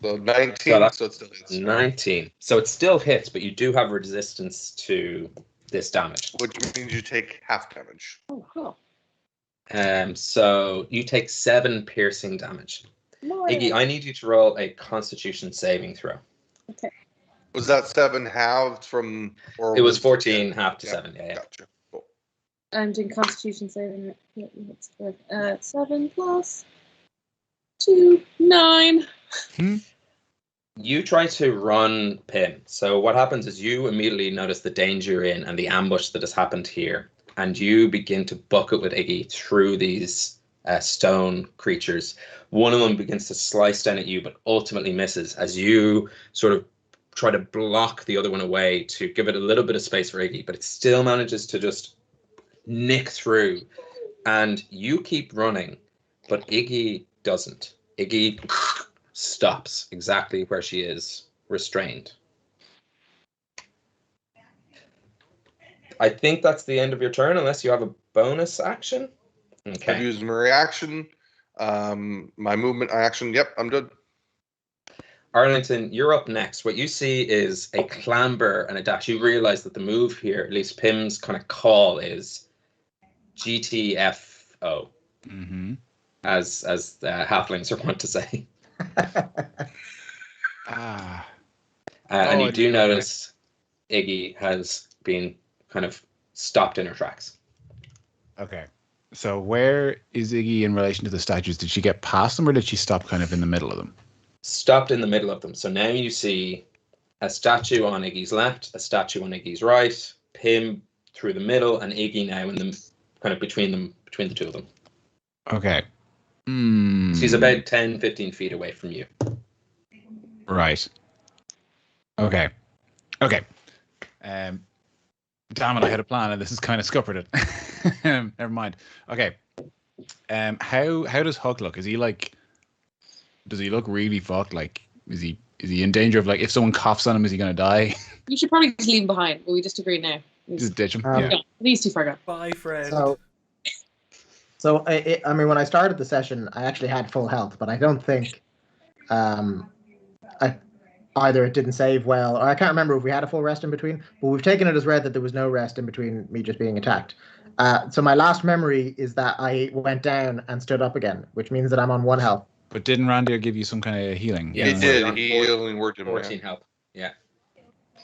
So 19, so it still hits. 19. So it still hits, but you do have resistance to this damage. Which means you take half damage. Oh, cool. So you take 7 piercing damage. Iggy, I need you to roll a Constitution saving throw. Okay. Was that 7 halved from? Or it was 14 half to 7. Yeah. Gotcha. Cool. I'm doing Constitution saving. 7 plus 2, 9. You try to run Pim. So what happens is you immediately notice the danger you're in and the ambush that has happened here. And you begin to bucket with Iggy through these stone creatures. One of them begins to slice down at you, but ultimately misses as you sort of try to block the other one away to give it a little bit of space for Iggy, but it still manages to just nick through. And you keep running, but Iggy doesn't. Iggy stops exactly where she is, restrained. I think that's the end of your turn, unless you have a bonus action. Okay. I've used my reaction, my movement action. Yep, I'm good. Arlington, you're up next. What you see is a clamber and a dash. You realize that the move here, at least Pim's kind of call, is GTFO, as the halflings are wont to say. And you do notice Iggy has been kind of stopped in her tracks. Okay. So where is Iggy in relation to the statues? Did she get past them or did she stop kind of in the middle of them? Stopped in the middle of them. So now you see a statue on Iggy's left, a statue on Iggy's right, Pim through the middle, and Iggy now in the kind of between the two of them. Okay. She's about 10, 15 feet away from you. Right. Okay. Damn it, I had a plan and this has kind of scuppered it. Never mind. Okay. How does Huck look? Is he like, does he look really fucked? Like, is he in danger of, like, if someone coughs on him, is he going to die? You should probably just leave him behind, but we just agree now. Just ditch him? Yeah. He's too far gone. Bye, friend. So I mean, when I started the session, I actually had full health, but I don't think either it didn't save well, or I can't remember if we had a full rest in between, but we've taken it as read that there was no rest in between me just being attacked. So my last memory is that I went down and stood up again, which means that I'm on 1 health. But didn't Randir give you some kind of healing? Yeah, he did. He only worked in 14 health. Yeah.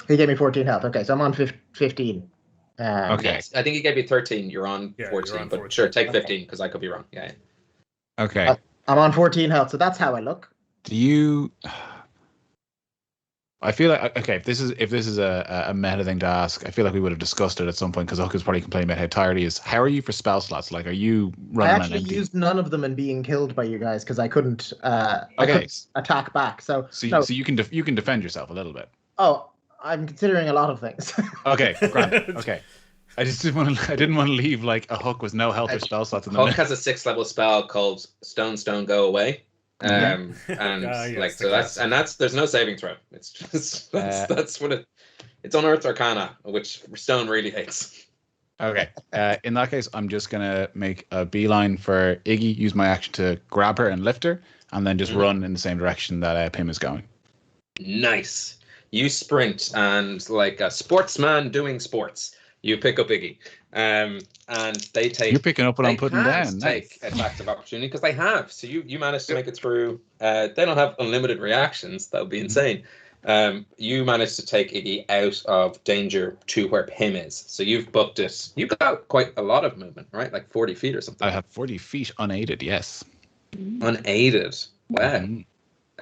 He gave me 14 health. Okay, so I'm on 15. Okay. Yes, I think he gave you 13. You're on 14, you're on but 14. sure, take 15 because I could be wrong. Yeah. Okay. I'm on 14 health, so that's how I look. Do you... I feel like okay, if this is a meta thing to ask, I feel like we would have discussed it at some point because Huck is probably complaining about how tired he is. How are you for spell slots? Like, are you I running on actually empty? used none of them in being killed by you guys because I couldn't. I Okay, couldn't attack back. So so you can defend yourself a little bit. Oh, I'm considering a lot of things. Okay, grand. Okay. I didn't want to leave like a Huck with no health or spell slots in the Huck middle. has a 6th level spell called Stone Go Away. And yes, that's there's no saving throw. It's just that's what it's unearthed arcana, which Stone really hates. Okay. In that case, I'm just gonna make a beeline for Iggy, use my action to grab her and lift her, and then just run in the same direction that Pim is going. Nice. You sprint, and like a sportsman doing sports, you pick up Iggy. And they take. You're picking up what I'm putting down. Take attacks of opportunity because they have. So you managed to make it through. They don't have unlimited reactions. That would be insane. You managed to take Iggy out of danger to where Pim is. So you've booked it. You've got quite a lot of movement, right? Like 40 feet or something. I have 40 feet unaided. Yes. Unaided. Wow.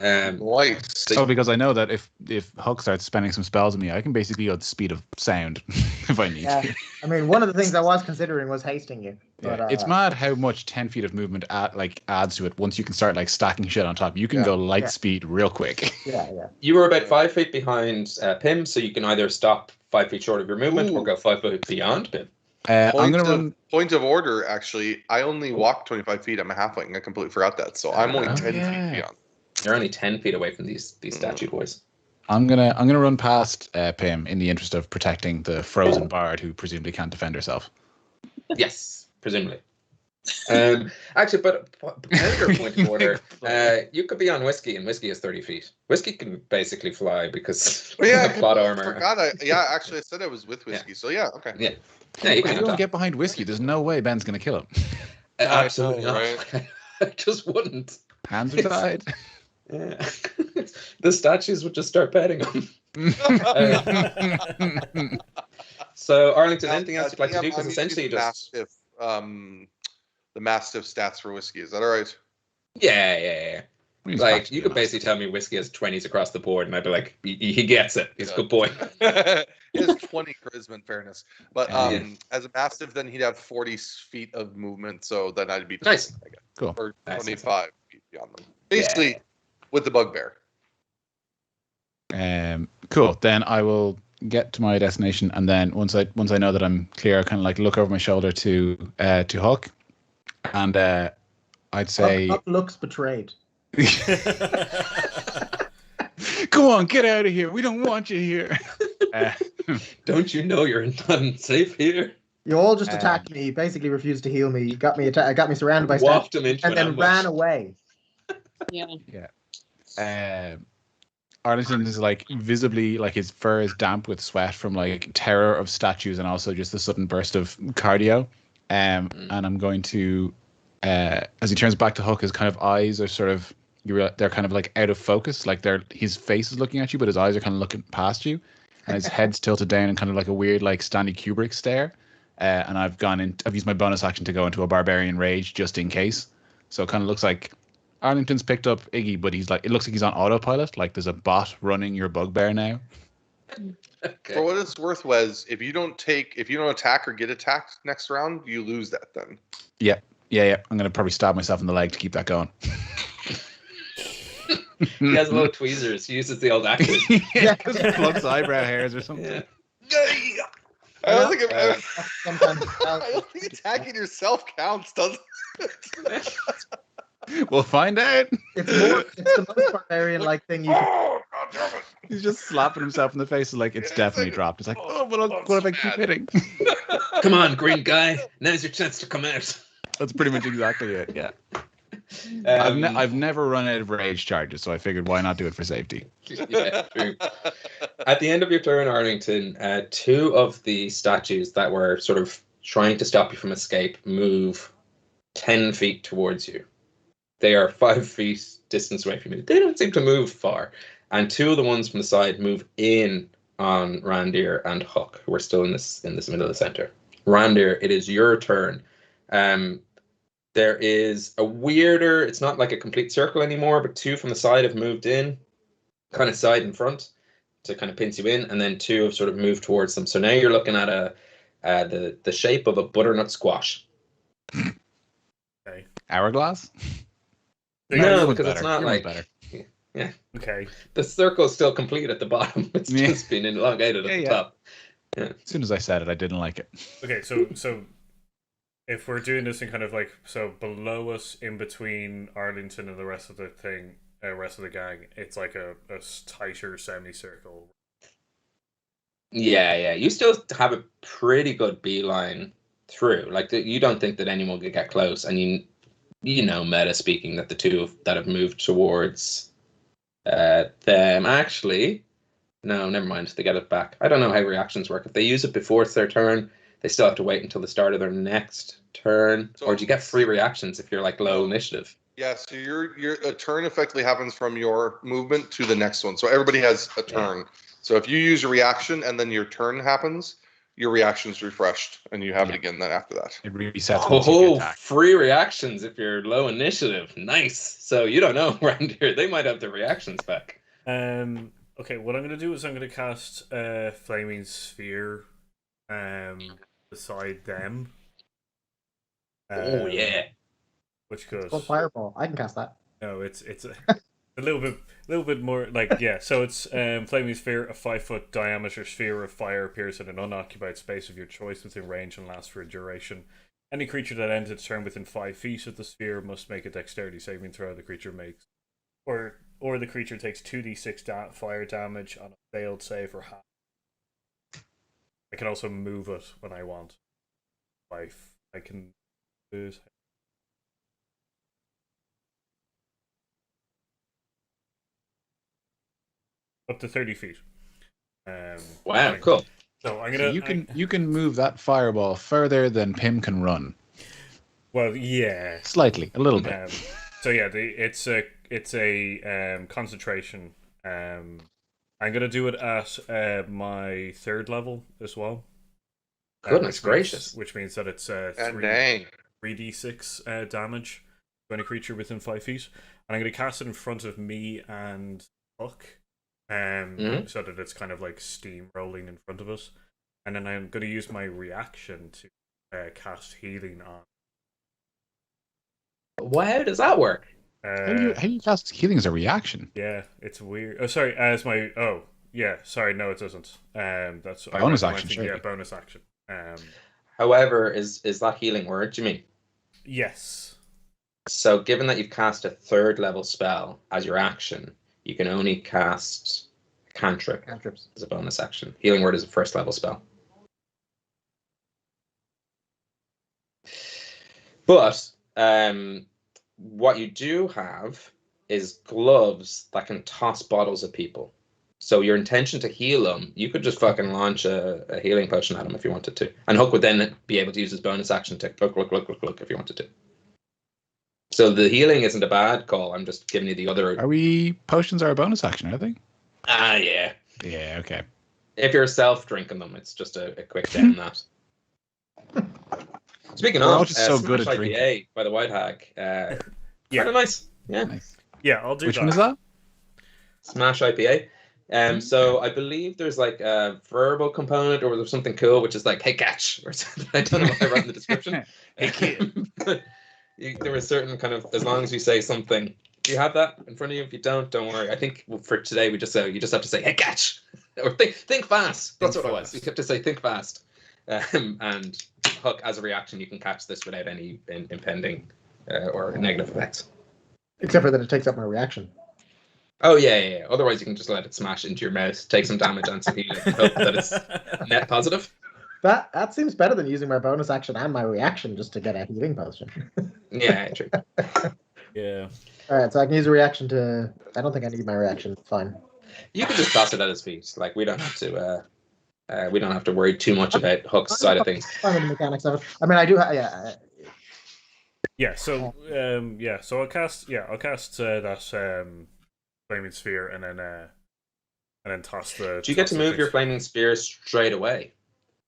Nice. So because I know that if Huck starts spending some spells on me, I can basically go at the speed of sound if I need to. I mean, one of the things I was considering was hasting you. But, it's mad how much 10 feet of movement adds to it once you can start like stacking shit on top. You can go light speed real quick. Yeah. You were about 5 feet behind Pim, so you can either stop 5 feet short of your movement or go 5 feet beyond Pim. I'm gonna run. Point of order, actually. I only walk 25 feet. I'm a halfling. I completely forgot that. So I'm only 10 feet beyond. You're only 10 feet away from these statue boys. I'm gonna run past Pim in the interest of protecting the frozen bard who presumably can't defend herself. Yes, presumably. Actually, but your point of order, you could be on Whiskey, and Whiskey is 30 feet. Whiskey can basically fly because plot armor. Actually, I said I was with Whiskey, so okay. Yeah, you can get behind Whiskey. There's no way Ben's gonna kill him. Absolutely not. Right? I just wouldn't. Hands are tied. Yeah. The statues would just start petting him. So, Arlington, anything else you'd like to do? Because essentially you just... the Mastiff stats for Whiskey. Is that all right? Yeah. Like, you could basically tell me Whiskey has 20s across the board, and I'd be like, he gets it. He's a good boy. He has 20 charisma, in fairness. But as a Mastiff, then he'd have 40 feet of movement, so then I'd be... Nice. I guess. Cool. Or 25 feet beyond them. Basically, with the bugbear. Cool. Then I will get to my destination, and then once I know that I'm clear, I kind of like look over my shoulder to Huck, and I'd say Huck looks betrayed. Come on, get out of here. We don't want you here. Don't you know you're not safe here? You all just attacked me. Basically, refused to heal me. Got me surrounded by statues, and then ran away. Arlington is like visibly like his fur is damp with sweat from like terror of statues and also just the sudden burst of cardio. And I'm going to, as he turns back to Huck, his kind of eyes are sort of they're kind of like out of focus. Like his face is looking at you, but his eyes are kind of looking past you, and his head's tilted down in kind of like a weird like Stanley Kubrick stare. And I've used my bonus action to go into a barbarian rage just in case. So it kind of looks like Arlington's picked up Iggy, but it looks like he's on autopilot. Like there's a bot running your bugbear now. Okay. For what it's worth, Wes, if you don't attack or get attacked next round, you lose that then. Yeah. I'm gonna probably stab myself in the leg to keep that going. He has little tweezers. He uses the old axe. Yeah, because he plucks eyebrow hairs or something. Yeah. I don't think attacking yourself counts, does it? We'll find out. It's the most barbarian-like thing you can... He's just slapping himself in the face like it's definitely dropped. It's like, what if I keep hitting? Come on, green guy. Now's your chance to come out. That's pretty much exactly it, yeah. I've never run out of rage charges, so I figured why not do it for safety. Yeah, true. At the end of your turn, Arlington, 2 of the statues that were sort of trying to stop you from escape move 10 feet towards you. They are 5 feet distance away from you. They don't seem to move far. And 2 of the ones from the side move in on Randir and Huck, who are still in this middle of the center. Randir, it is your turn. There is a weirder, it's not like a complete circle anymore, but 2 from the side have moved in, kind of side and front. to kind of pinch you in, and then 2 have sort of moved towards them. So now you're looking at the shape of a butternut squash. Okay. Hourglass? No, Yours because was it's better. not Yours was like better. yeah. Okay. The circle's still complete at the bottom. It's Yeah. just been elongated at the top. Yeah. As soon as I said it, I didn't like it. Okay, so if we're doing this in kind of like, so below us, in between Arlington and the rest of the thing, rest of the gang, it's like a tighter semicircle. Yeah. You still have a pretty good beeline through. Like, you don't think that anyone could get close, and you know, meta speaking, that the 2 that have moved towards them actually. No, never mind. They get it back. I don't know how reactions work. If they use it before it's their turn, they still have to wait until the start of their next turn. Or do you get free reactions if you're like low initiative? Yeah, so your a turn effectively happens from your movement to the next one. So everybody has a turn. Yeah. So if you use a reaction and then your turn happens, your reaction's refreshed and you have it again then after that. It resets. Oh, free reactions if you're low initiative. Nice. So you don't know around here. They might have their reactions back. Okay, what I'm going to do is I'm going to cast Flaming Sphere beside them. Oh, yeah. Which goes... It's called Fireball. I can cast that. No, it's a little bit more like, yeah, so it's Flaming Sphere, a 5-foot diameter sphere of fire appears in an unoccupied space of your choice within range and lasts for a duration. Any creature that ends its turn within 5 feet of the sphere must make a dexterity saving throw the creature makes. Or the creature takes 2d6 fire damage on a failed save or half. I can also move it when I want. I can lose. Up to 30 feet. Wow, cool. So I'm gonna. So you can move that fireball further than Pim can run. Well, yeah, slightly, a little bit. So yeah, it's a concentration. I'm gonna do it at my 3rd level as well. Goodness gracious! Which means that it's 3d6 damage to any creature within 5 feet, and I'm gonna cast it in front of me and Huck, so that it's kind of like steam rolling in front of us, and then I'm gonna use my reaction to cast healing on. Well, how does that work? How do you cast healing as a reaction? Yeah, it's weird. Oh, sorry. As my sorry. No, it doesn't. That's bonus action. Sure. Yeah, bonus action. However, is that healing word? Do you mean? Yes. So, given that you've cast a 3rd level spell as your action, you can only cast cantrips as a bonus action. Healing word is a 1st level spell. But what you do have is gloves that can toss bottles at people. So your intention to heal them, you could just fucking launch a healing potion at them if you wanted to. And Hook would then be able to use his bonus action to look if you wanted to. So the healing isn't a bad call. I'm just giving you the other... Potions are a bonus action, are they? Yeah. Yeah, okay. If you're self-drinking them, it's just a quick down that. Speaking of, just so good at IPA drinking. by the White Hag. Yeah. Kind of nice. Yeah. Nice. Yeah, I'll do Which that. one is that? Smash IPA. So I believe there's like a verbal component or there's something cool, which is like, hey, catch, or something. I don't know what I wrote in the description. Hey, kid. There was certain kind of, as long as you say something, do you have that in front of you? If you don't worry. I think for today, you just have to say, hey, catch, or think fast. That's what it was. You have to say, think fast. And Hook, as a reaction, you can catch this without any impending or negative effects. Except for that it takes up my reaction. Oh, yeah. Otherwise, you can just let it smash into your mouth, take some damage and some healing, and hope that it's net positive. That seems better than using my bonus action and my reaction just to get a healing potion. Yeah, true. Yeah. All right, so I can use a reaction to... I don't think I need my reaction. It's fine. You can just toss it at his feet. Like, we don't have to worry too much about Hook's side of things. Fine with the mechanics of it. I mean, I do have... Yeah. Yeah, so I'll cast that flaming sphere and then toss the... Do you get to move your flaming spear straight away?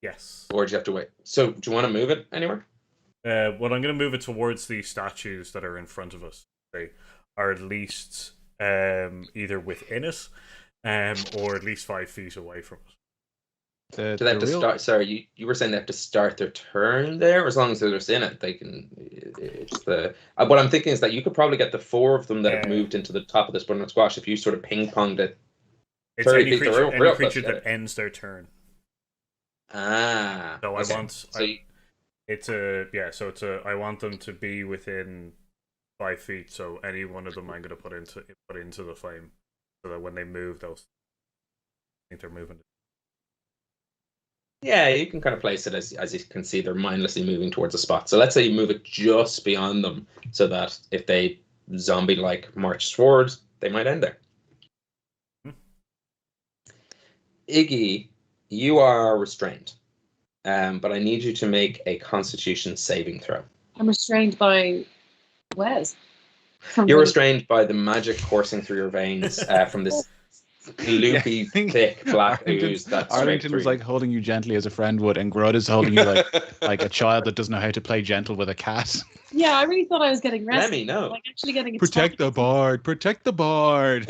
Yes. Or do you have to wait? So do you want to move it anywhere? Well, I'm going to move it towards the statues that are in front of us. They are at least either within it or at least 5 feet away from it. Do they have to start? Sorry, you were saying they have to start their turn there, or as long as they're just in it, they can. It's the. What I'm thinking is that you could probably get the 4 of them that have moved into the top of this butternut squash if you sort of ping ponged it. It's any creature that ends their turn. Ah. So okay. I want them to be within 5 feet. So any one of them I'm going to put into the flame, so that when they move, they'll think they're moving. Yeah, you can kind of place it as you can see they're mindlessly moving towards a spot. So let's say you move it just beyond them, so that if they zombie-like march towards, they might end there. Iggy, you are restrained, but I need you to make a Constitution saving throw. I'm restrained by Wes. You're restrained by the magic coursing through your veins from this loopy, thick black ooze. Arlington was like holding you gently as a friend would, and Grud is holding you like a child that doesn't know how to play gentle with a cat. Yeah, I really thought I was getting rested. Let me know. Like actually getting protect the bard. Protect the bard.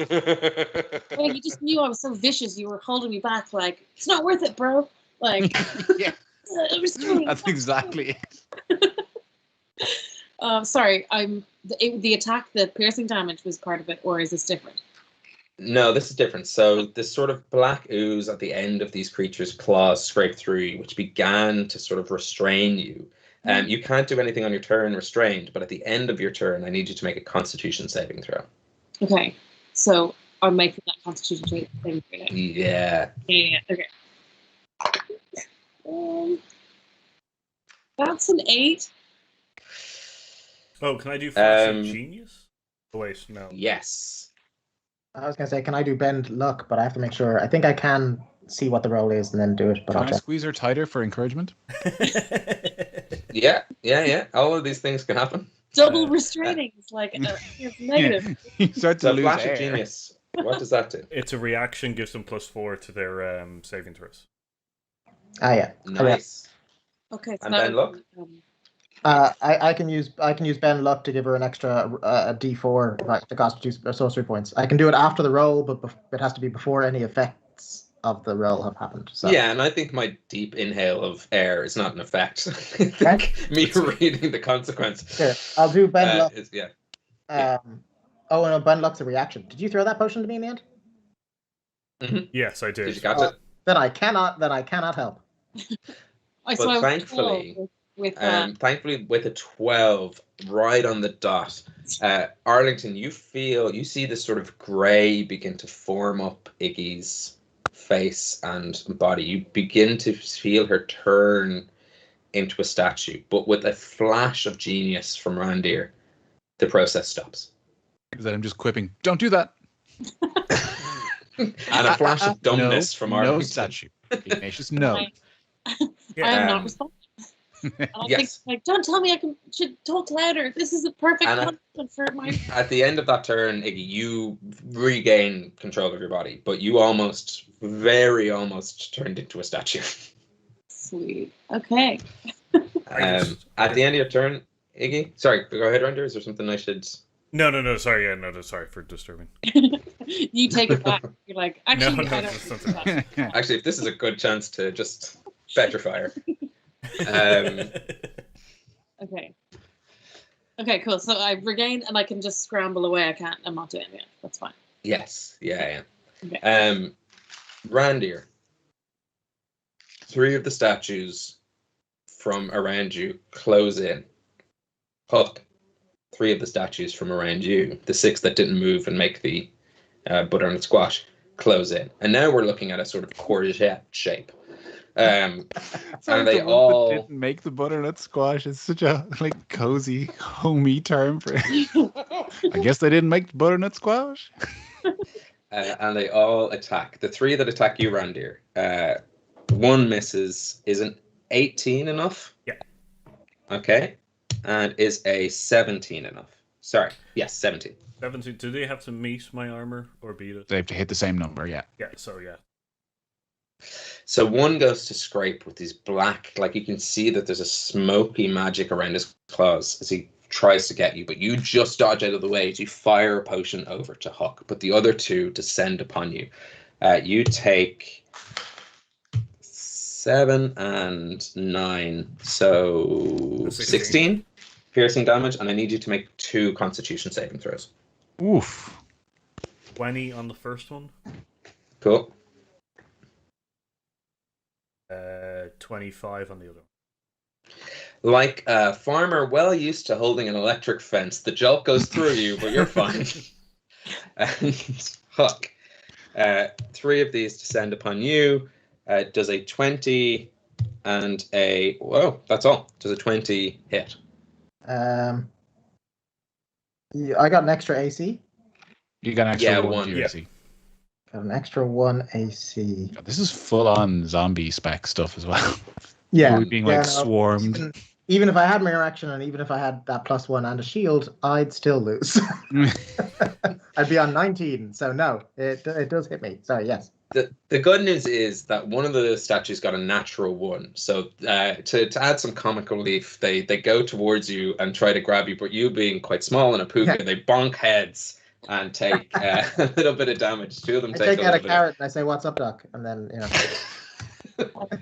Well, you just knew I was so vicious. You were holding me back. Like it's not worth it, bro. Like yeah, that's exactly it. Sorry, the attack, the piercing damage was part of it, or is this different? No, this is different. So this sort of black ooze at the end of these creatures' claws scrape through you, which began to sort of restrain you. You can't do anything on your turn restrained, but at the end of your turn, I need you to make a Constitution saving throw. Okay, so I'm making that Constitution saving throw. Yeah. Yeah. Okay. That's an 8. Oh, can I do Flash Genius? Oh, wait, no. Yes. I was going to say, can I do bend luck? But I have to make sure. I think I can see what the roll is and then do it. But can I squeeze her tighter for encouragement? Yeah. All of these things can happen. Double restraining is like it's negative. You start to lose Flash air. of Genius. What does that do? It's a reaction, gives them +4 to their saving throws. Ah, yeah. Nice. Okay. So and bend luck. I can use bend luck to give her an extra a D4 to cost 2 sorcery points. I can do it after the roll, but it has to be before any effects of the roll have happened. So. Yeah, and I think my deep inhale of air is not an effect. I think me reading the consequence. Sure, I'll do bend luck. Yeah. Oh no, bend luck's a reaction. Did you throw that potion to me in the end? Mm-hmm. Yes, I did. Did you catch it? Then I cannot help. But thankfully. Thankfully, with a 12 right on the dot, Arlington, you see this sort of grey begin to form up Iggy's face and body. You begin to feel her turn into a statue, but with a flash of genius from Randir, the process stops. Is that I'm just quipping? Don't do that. And a flash of dumbness from Arlington. No statue. Ignatius, no. I am not responsible. Yes. Like, don't tell me should talk louder. This is a perfect punishment for my. At the end of that turn, Iggy, you regain control of your body, but you very almost turned into a statue. Sweet. Okay. At the end of your turn, Iggy. Sorry, go ahead, Randir. Is there something I should? No. Sorry, sorry for disturbing. You take it back. You're like, actually, I don't think that. Actually, if this is a good chance to just petrify her. Okay, cool. So I regain and I can just scramble away. I'm not doing it. That's fine. Yes. Yeah. Okay. Randir, 3 of the statues from around you close in. Huck, 3 of the statues from around you, the 6 that didn't move and make the butternut squash, close in. And now we're looking at a sort of courgette shape. And they all didn't make the butternut squash. It's such a cozy, homey term for it. I guess they didn't make the butternut squash. And they all attack. The 3 that attack you, Randir, 1 misses. Is an 18 enough? Yeah. Okay. And is a 17 enough? Sorry. Yes, 17. 17. Do they have to meet my armor or beat it? They have to hit the same number, yeah. Yeah, so yeah. So 1 goes to scrape with these black, you can see that there's a smoky magic around his claws as he tries to get you, but you just dodge out of the way as you fire a potion over to Huck. But the other two descend upon you. You take 7 and 9, so 16 piercing damage, and I need you to make 2 Constitution saving throws. Oof. 20 on the first one. Cool. 25 on the other. Like a farmer well used to holding an electric fence, the jolt goes through you, but you're fine. And Huck, 3 of these descend upon you. Does a 20 and a... Whoa, that's all. Does a 20 hit? Yeah, I got an extra AC. You got an extra 1 1. to your AC. Got an extra 1 AC. God, this is full-on zombie spec stuff as well. Yeah. We're being swarmed. Even if I had mirror action and even if I had that +1 and a shield, I'd still lose. I'd be on 19. So no, it does hit me. Sorry, yes. The good news is that one of the statues got a natural 1. So to add some comic relief, they go towards you and try to grab you, but you being quite small and a puka, they bonk heads and take a little bit of damage. 2 of them take out a carrot and I say, "What's up, Doc?" And then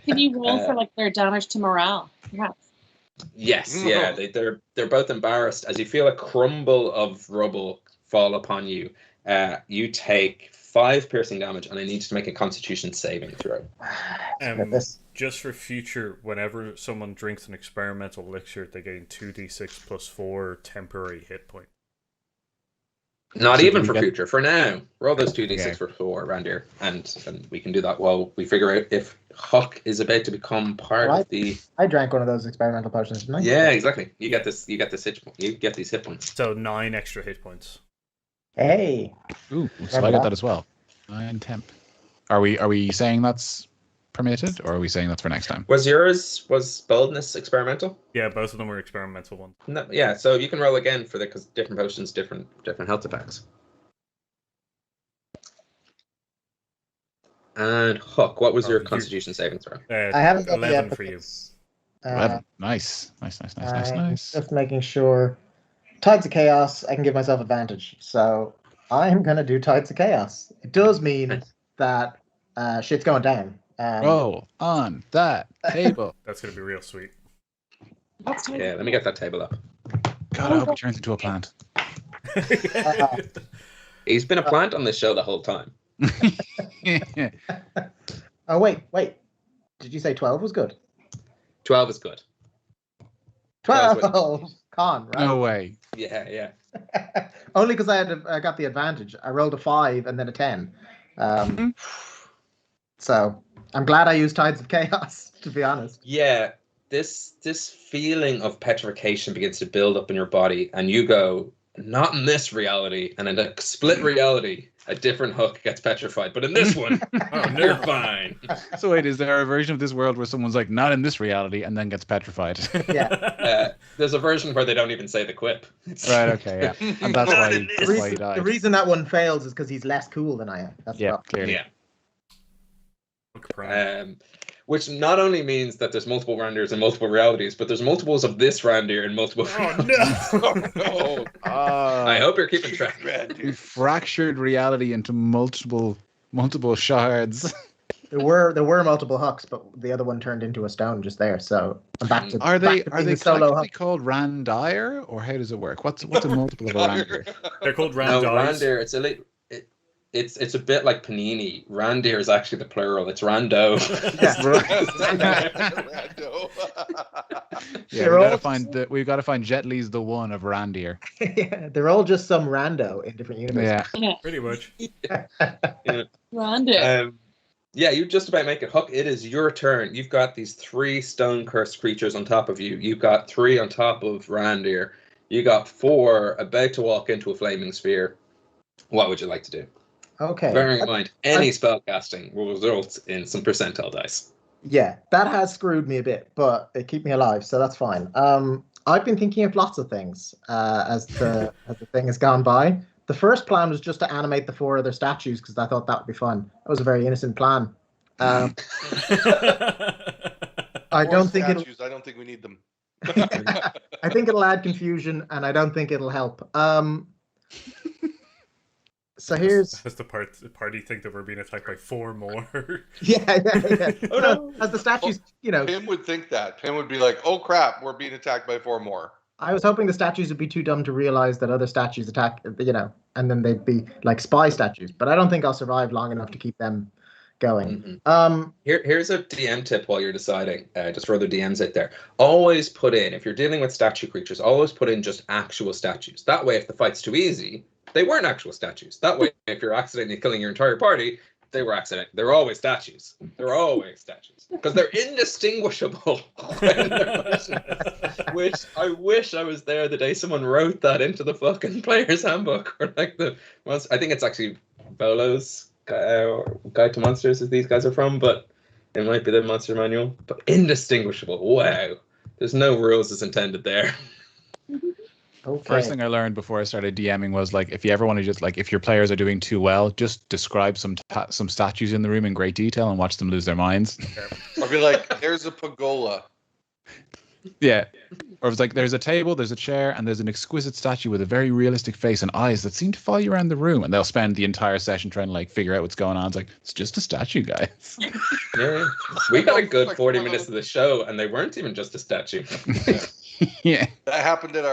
Can you roll for like their damage to morale? Perhaps. Yes, yeah, they're both embarrassed as you feel a crumble of rubble fall upon you. You take 5 piercing damage, and I need you to make a Constitution saving throw. Just for future, whenever someone drinks an experimental elixir, they gain 2d6 plus 4 temporary hit points. Not even for future. For now, roll those 2d6 for 4 around here, and we can do that while we figure out if Huck is about to become part of the. I drank one of those experimental potions, didn't I? Yeah, exactly. You get this. You get this hit. You get these hit points. So 9 extra hit points. Hey. Ooh, so I got that as well. 9 temp. Are we saying that's permitted, or are we saying that's for next time? Was boldness experimental? Yeah, both of them were experimental ones. No, yeah, so you can roll again for because different potions, different health effects. And Huck, what was your Constitution saving throw? I haven't got 11 for you. 11. Nice. Just making sure. Tides of Chaos, I can give myself advantage. So I'm going to do Tides of Chaos. It does mean that shit's going down. Roll on that table. That's going to be real sweet. Yeah, let me get that table up. God, I hope he turns into a plant. He's been a plant on this show the whole time. Oh, wait. Did you say 12 was good? 12 is good. 12! Con, right? No way. Yeah. Only because I got the advantage. I rolled a 5 and then a 10. So I'm glad I used Tides of Chaos, to be honest. Yeah, this feeling of petrification begins to build up in your body, and you go, not in this reality, and in a split reality, a different Huck gets petrified. But in this one, you're fine. So wait, is there a version of this world where someone's like, not in this reality, and then gets petrified? Yeah. There's a version where they don't even say the quip. Right, okay, yeah. And that's why he died. The reason that one fails is because he's less cool than I am. That's clearly. Yeah. Which not only means that there's multiple Randirs and multiple realities, but theres multiples of this Randir and multiple realities. No! I hope you're keeping track. We fractured reality into multiple shards. There were multiple Hucks, but the other one turned into a stone just there. So I'm back to are they solo collectively called Randir, or how does it work? What's a multiple of a Randir? They're called No, Randirs. Randir. It's a bit like Panini. Randir is actually the plural. It's Rando. Rando. Yeah, we've got to find Jet Li's the one of Randir. Yeah, they're all just some rando in different universes. Yeah, pretty much. Rando. Yeah, you just about make it. Huck, it is your turn. You've got these 3 stone cursed creatures on top of you. You've got 3 on top of Randir. You got 4 about to walk into a flaming sphere. What would you like to do? Okay. Bearing in mind, any spell casting will result in some percentile dice. Yeah, that has screwed me a bit, but it keep me alive, so that's fine. I've been thinking of lots of things as the thing has gone by. The first plan was just to animate the 4 other statues because I thought that would be fun. That was a very innocent plan. I don't think I don't think we need them. I think it'll add confusion, and I don't think it'll help. So here's Has the party think that we're being attacked by 4 more? yeah. Oh, no. As the statues, Pim would think that. Pim would be like, "Oh crap, we're being attacked by 4 more." I was hoping the statues would be too dumb to realize that other statues attack, and then they'd be like spy statues. But I don't think I'll survive long enough to keep them going. Here's a DM tip while you're deciding, just for other DMs out there. Always put in, if you're dealing with statue creatures, always put in just actual statues. That way, if the fight's too easy, they weren't actual statues. That way, if you're accidentally killing your entire party, they were accident. They're always statues. They're always statues. Because they're indistinguishable. Which I wish I was there the day someone wrote that into the fucking player's handbook. Or I think it's actually Bolo's Guide to Monsters, as these guys are from, but it might be the monster manual. But indistinguishable. Wow. There's no rules as intended there. Okay. First thing I learned before I started DMing was like, if you ever want to just like, if your players are doing too well, just describe some statues in the room in great detail and watch them lose their minds. I'd be like, "There's a pergola." Yeah. Or it's like, there's a table, there's a chair, and there's an exquisite statue with a very realistic face and eyes that seem to follow you around the room. And they'll spend the entire session trying to like figure out what's going on. It's like, it's just a statue, guys. Yeah. We got a good 40 minutes of the show, and they weren't even just a statue. Yeah. That happened at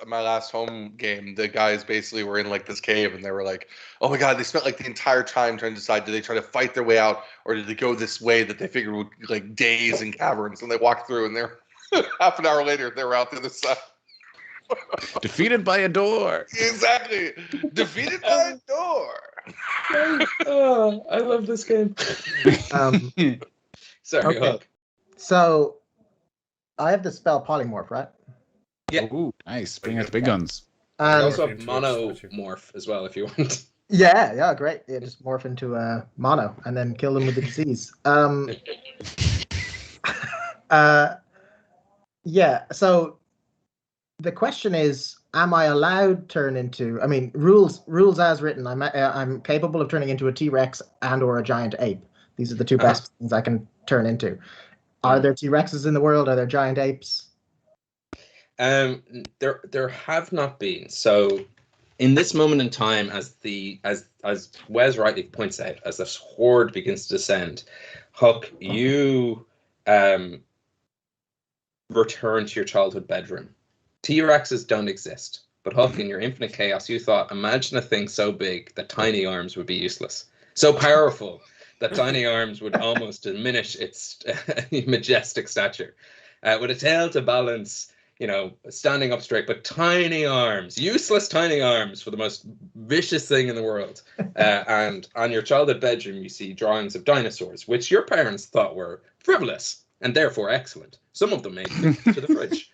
my last home game. The guys basically were in like this cave, and they were like, "Oh my god!" They spent like the entire time trying to decide: did they try to fight their way out, or did they go this way that they figured would like days in caverns? And they walked through, and they're half an hour later, they were out the other side. Defeated by a door. Exactly, defeated by a door. Oh, I love this game. Sorry, Okay. Huck. So I have the spell polymorph, right? Yeah. Ooh, nice. Bring out the big guns. You And also have monomorph as well if you want. yeah, great. Yeah, just morph into a mono and then kill them with the disease. Yeah. So the question is, am I allowed turn into? I mean, rules as written. I'm capable of turning into a T-Rex and/or a giant ape. These are the two best things I can turn into. Are there T-Rexes in the world? Are there giant apes? There have not been. So in this moment in time, as Wes rightly points out, as this horde begins to descend, Huck, you return to your childhood bedroom. T-Rexes don't exist. But Huck, in your infinite chaos, you thought, imagine a thing so big that tiny arms would be useless. So powerful that tiny arms would almost diminish its majestic stature. With a tail to balance, standing up straight, but tiny arms, useless tiny arms for the most vicious thing in the world. And on your childhood bedroom, you see drawings of dinosaurs, which your parents thought were frivolous and therefore excellent. Some of them made it to the fridge.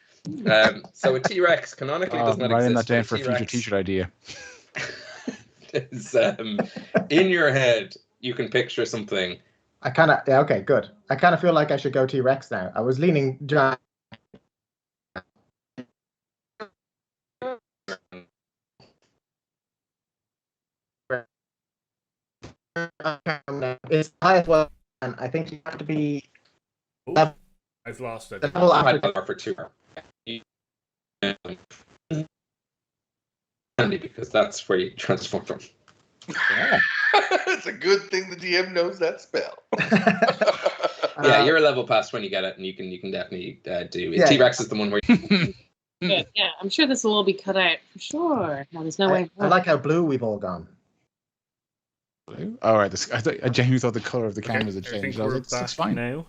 So a T-Rex canonically does not exist. Writing that down for a future t-shirt idea. Is, in your head, you can picture something. Okay, good. I kind of feel like I should go T-Rex now. I was leaning giant. It's high as well, and I think you have to be. I've lost it. For 2 because that's where you transform from. Yeah. It's a good thing the DM knows that spell. Yeah, you're a level past when you get it, and you can definitely do it. Yeah. T-Rex is the one where Yeah, I'm sure this will all be cut out for sure. No, there's no way. I like how blue we've all gone. Blue? All right. I genuinely thought the color of the cameras had I think changed. I was we're like, back it's fine. now.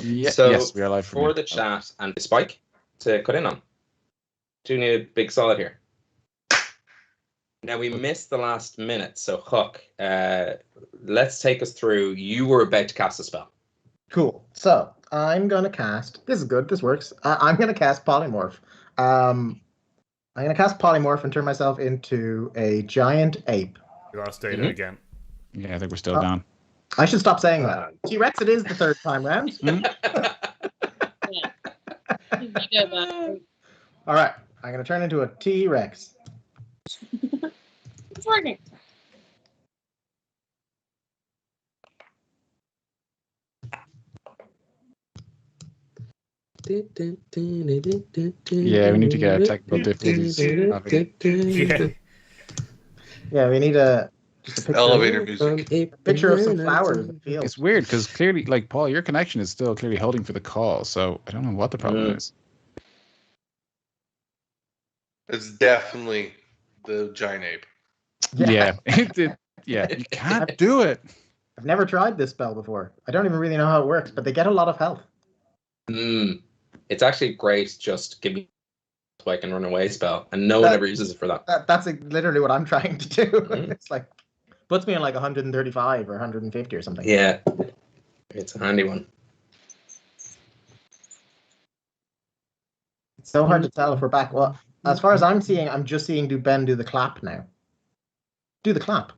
Yeah, So yes, we are live for the chat and the spike to cut in on. Do need a big solid here. Now we missed the last minute, so Huck, let's take us through. You were about to cast a spell. Cool. So I'm gonna cast. This is good. This works. I'm gonna cast polymorph. I'm gonna cast polymorph and turn myself into a giant ape. We lost data again. Yeah, I think we're still down. I should stop saying that. T-Rex, it is the third time round. All right, I'm gonna turn into a T-Rex. It's working. Yeah, we need to get technical difficulties. Yeah, we need just a picture. Elevator music. A picture of some flowers in the field. It's weird because clearly, like Paul, your connection is still clearly holding for the call, so I don't know what the problem is. It's definitely the giant ape. Yeah, yeah, you can't do it. I've never tried this spell before. I don't even really know how it works, but they get a lot of health. It's actually great. Just give me so I can run away spell, and no one ever uses it for that. That's literally what I'm trying to do. It's like puts me in like 135 or 150 or something. Yeah, it's a handy one. It's so hard to tell if we're back. Well, as far as I'm seeing, I'm just seeing Ben do the clap now. Do the clap.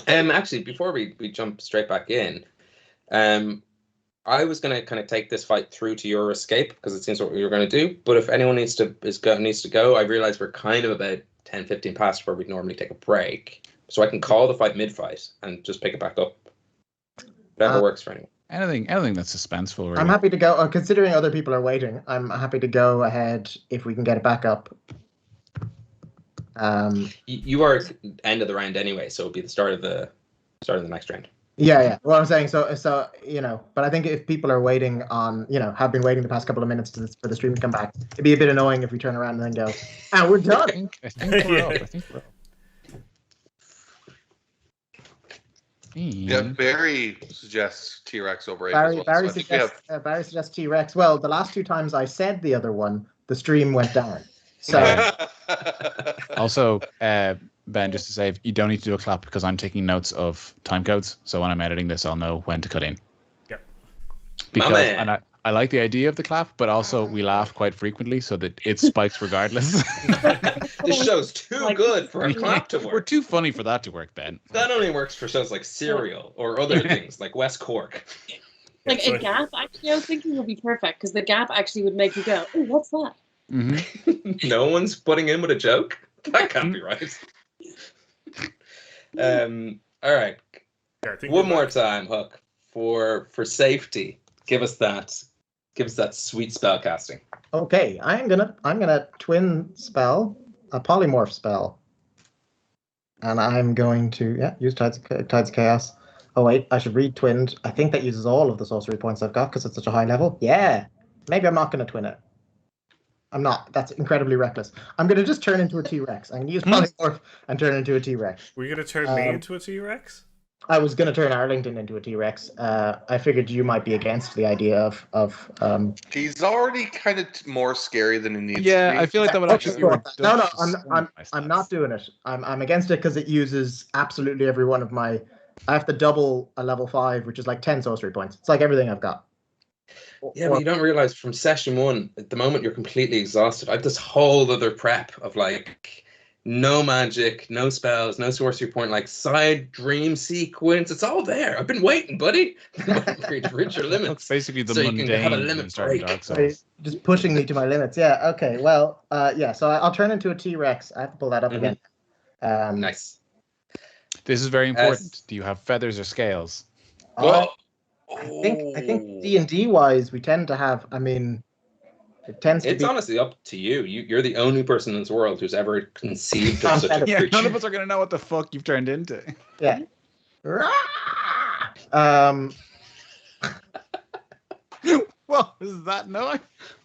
Actually, before we jump straight back in, I was gonna kind of take this fight through to your escape because it seems what we were gonna do. But if anyone needs to go, I realize we're kind of about 10-15 past where we'd normally take a break, so I can call the fight mid-fight and just pick it back up. Whatever works for anyone. Anything that's suspenseful. Really. I'm happy to go. Considering other people are waiting, I'm happy to go ahead if we can get it back up. You are end of the round anyway, so it'll be the start of the next round. Yeah. Well, I'm saying so but I think if people are waiting on, have been waiting the past couple of minutes for the stream to come back, it'd be a bit annoying if we turn around and then go, we're done. I think we're up. Yeah, Barry suggests T-Rex over ape Barry, as well. Barry suggests T-Rex. Well, the last two times I said the other one, the stream went down. So also, Ben, just to say, you don't need to do a clap because I'm taking notes of time codes. So when I'm editing this, I'll know when to cut in. Yep. Because I like the idea of the clap, but also we laugh quite frequently, so that it spikes regardless. This show's too good for a clap to work. We're too funny for that to work, Ben. That only works for shows like Serial or other things like West Cork. Like a gap, actually, I was thinking would be perfect because the gap actually would make you go, "Oh, what's that?" Mm-hmm. No one's putting in with a joke. That can't be right. All right. One more time, Huck, for safety. Give us that sweet spell casting. Okay, I'm gonna twin spell a polymorph spell, and I'm going to use Tides of Chaos. Oh wait, I should read twinned. I think that uses all of the sorcery points I've got because it's such a high level. Yeah, maybe I'm not gonna twin it. I'm not. That's incredibly reckless. I'm gonna just turn into a T-Rex. I'm gonna use polymorph and turn into a T-Rex. Were you gonna turn me into a T-Rex? I was gonna turn Arlington into a T-Rex. I figured you might be against the idea of. He's already kind of more scary than he needs to be. Yeah, I feel like that would actually be No, I'm not doing it. I'm against it because it uses absolutely every one of my. I have to double a level 5, which is like 10 sorcery points. It's like everything I've got. Yeah, but you don't realize from session 1, at the moment you're completely exhausted. I have this whole other prep of like no magic, no spells, no sorcery point, like side dream sequence. It's all there. I've been waiting, buddy. For you to reach your limits. That's basically the so mundane. You can have a limit break. Dark Souls. Just pushing me to my limits. Yeah. Okay. Well. Yeah. So I'll turn into a T-Rex. I have to pull that up again. Nice. This is very important. Do you have feathers or scales? I think D&D wise, we tend to have. I mean, it's honestly up to you. You're the only person in this world who's ever conceived of such a creature. None of us are gonna know what the fuck you've turned into. Yeah. What is that noise?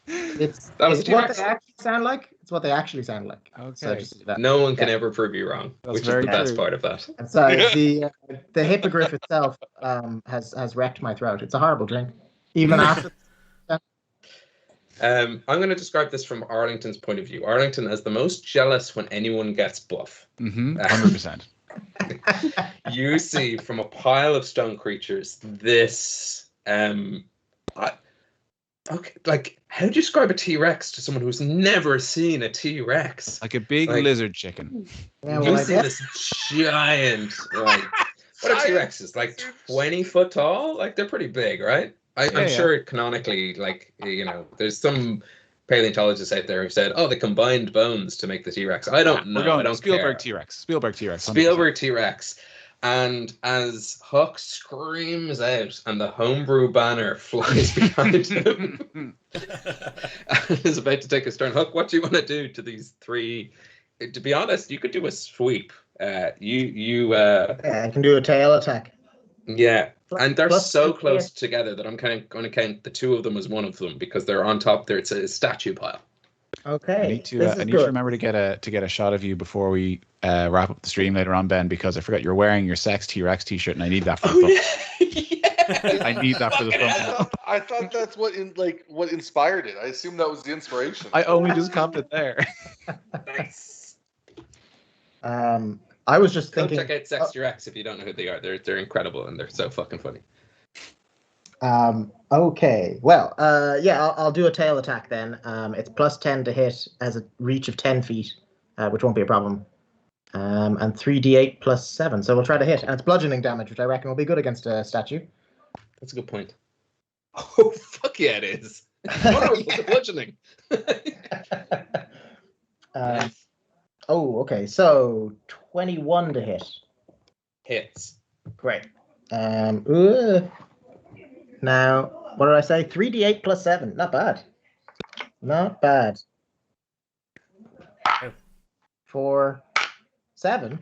It's what they actually sound like. It's what they actually sound like. Okay. So no one can ever prove you wrong, which is the best part of that. And so the hippogriff itself has wrecked my throat. It's a horrible drink. Even after. I'm going to describe this from Arlington's point of view. Arlington is the most jealous when anyone gets buff. 100%. You see from a pile of stone creatures this. Okay, like how do you describe a T-Rex to someone who's never seen a T-Rex? Like a big lizard chicken. Yeah, you see this giant, like what are T-Rexes? Like 20 foot tall? Like they're pretty big, right? I'm sure canonically, like there's some paleontologists out there who've said, "Oh, they combined bones to make the T-Rex." I don't know. I don't Spielberg care. T-Rex. Spielberg T-Rex. 100%. Spielberg T-Rex. And as Huck screams out and the homebrew banner flies behind him and is about to take his turn, Huck, what do you want to do to these three? To be honest, you could do a sweep. I can do a tail attack. Yeah, and they're Plus so 10 close together that I'm kind of going to count the two of them as one of them because they're on top there. It's a statue pile. Okay. I need to remember to get a shot of you before we wrap up the stream later on, Ben, because I forgot you're wearing your Sex T-Rex t-shirt and I need that for the thumbnail. I need that for the thumbnail. I thought that's what inspired it. I assumed that was the inspiration. I only just copped it there. Nice. I was just Go thinking. check out Sex T-Rex if you don't know who they are. They're incredible and they're so fucking funny. Okay. Well, yeah, I'll do a tail attack then. It's plus 10 to hit as a reach of 10 feet, which won't be a problem. And 3d8 plus 7. So we'll try to hit. And it's bludgeoning damage, which I reckon will be good against a statue. That's a good point. Oh, fuck yeah, it is. It's wonderful for bludgeoning. Oh, okay. So 21 to hit. Hits. Great. Now, what did I say? 3d8 plus 7. Not bad. Not bad. 4, 7.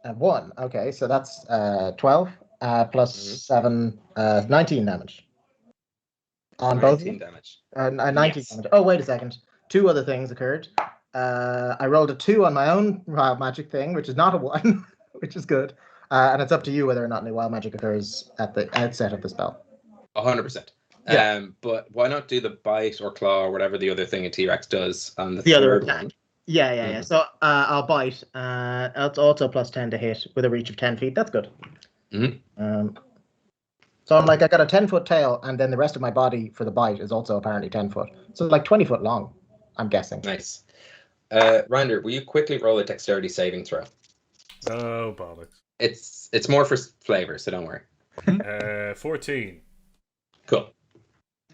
And 1. Okay, so that's 12 plus 7, 19 damage. On both of them? 19 damage. 19 damage. Oh, wait a second. 2 other things occurred. I rolled a 2 on my own wild magic thing, which is not a 1, which is good. And it's up to you whether or not any wild magic occurs at the outset of the spell. 100%. Yeah. But why not do the bite or claw or whatever the other thing a T-Rex does on The other third attack. one? Yeah. So I'll bite. It's also plus 10 to hit with a reach of 10 feet. That's good. Mm-hmm. So I'm like, I got a 10-foot tail, and then the rest of my body for the bite is also apparently 10 foot. So like 20 foot long, I'm guessing. Nice. Rander, will you quickly roll a dexterity saving throw? Oh, bollocks. It's more for flavor, so don't worry. 14. Cool.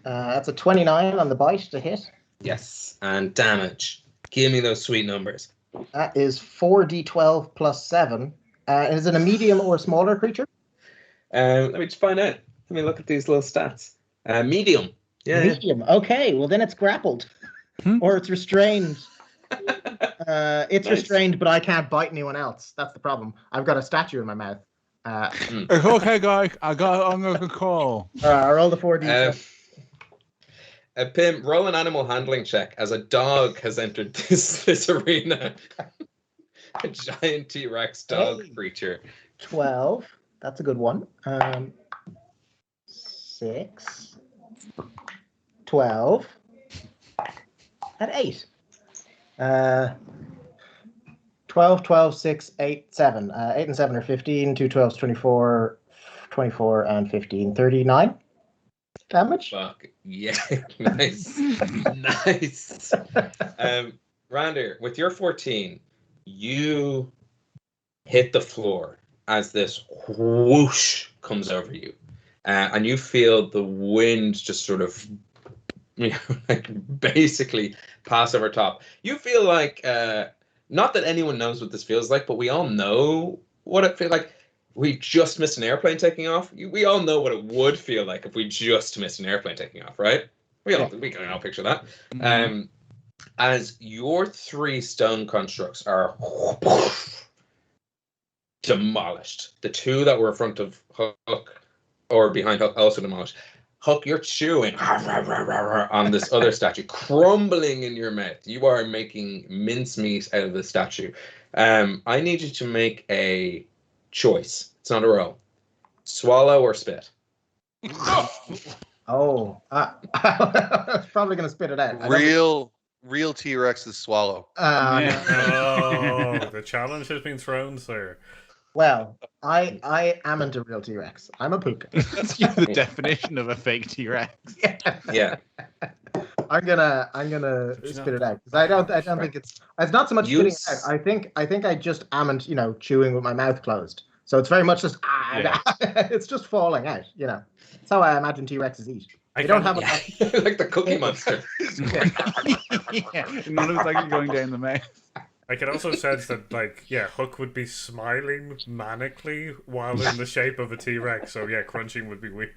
That's a 29 on the bite to hit. Yes. And damage. Give me those sweet numbers. That is 4d12 plus 7. Is it a medium or smaller creature? Let me just find out. Let me look at these little stats. Medium. Yeah. Medium. Okay, well then it's grappled. Or it's restrained. It's Nice. restrained, but I can't bite anyone else. That's the problem. I've got a statue in my mouth. Okay, guys, I'm gonna call. I roll the 4d. Pim, roll an animal handling check as a dog has entered this arena. A giant T-Rex dog creature. 12. That's a good one. 6. 12. At 8. 12, 12, 6, 8, 7. 8 and 7 are 15. 2 12s, 24. 24 and 15, 39 damage. Fuck. Yeah. Nice. Nice. Rander, with your 14, you hit the floor as this whoosh comes over you. And you feel the wind just sort of like basically pass over top. You feel like, not that anyone knows what this feels like, but we all know what it feels like. We just missed an airplane taking off. We all know what it would feel like if we just missed an airplane taking off, right? We can all picture that. Mm-hmm. As your 3 stone constructs are demolished, the 2 that were in front of Huck or behind Huck also demolished. Huck, you're chewing on this other statue, crumbling in your mouth. You are making mincemeat out of the statue. I need you to make a choice. It's not a roll. Swallow or spit. I was probably going to spit it out. Real T-Rexes swallow. The challenge has been thrown, sir. Well, I am into real T-Rex. I'm a puka. That's the definition of a fake T-Rex. Yeah. I'm gonna spit it out because I don't think it's not so much spitting it out. I think I just am, chewing with my mouth closed. So it's very much just it's just falling out. That's how I imagine T-Rexes eat. They don't have like the Cookie Monster. None of it's actually going down the mouth. I can also sense that, like, yeah, Hook would be smiling manically while in the shape of a T-Rex. So yeah, crunching would be weird.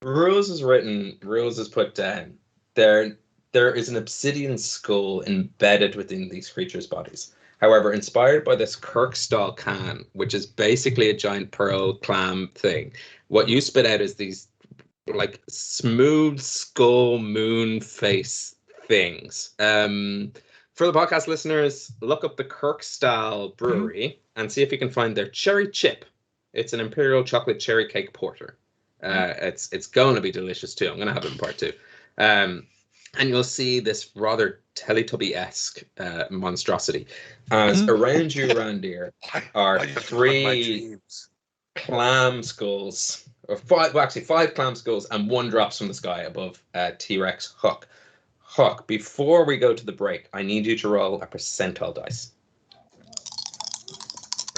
Rules is written. Rules is put down. There is an obsidian skull embedded within these creatures' bodies. However, inspired by this Kirkstall can, which is basically a giant pearl clam thing, what you spit out is these like smooth skull moon face things. For the podcast listeners, look up the Kirkstall Brewery and see if you can find their cherry chip. It's an imperial chocolate cherry cake porter. It's going to be delicious too. I'm going to have it in part 2. And you'll see this rather Teletubby-esque monstrosity. As around you, Randir, are 3 clam skulls, or 5 clam skulls, and 1 drops from the sky above T-Rex Huck. Huck, before we go to the break, I need you to roll a percentile dice.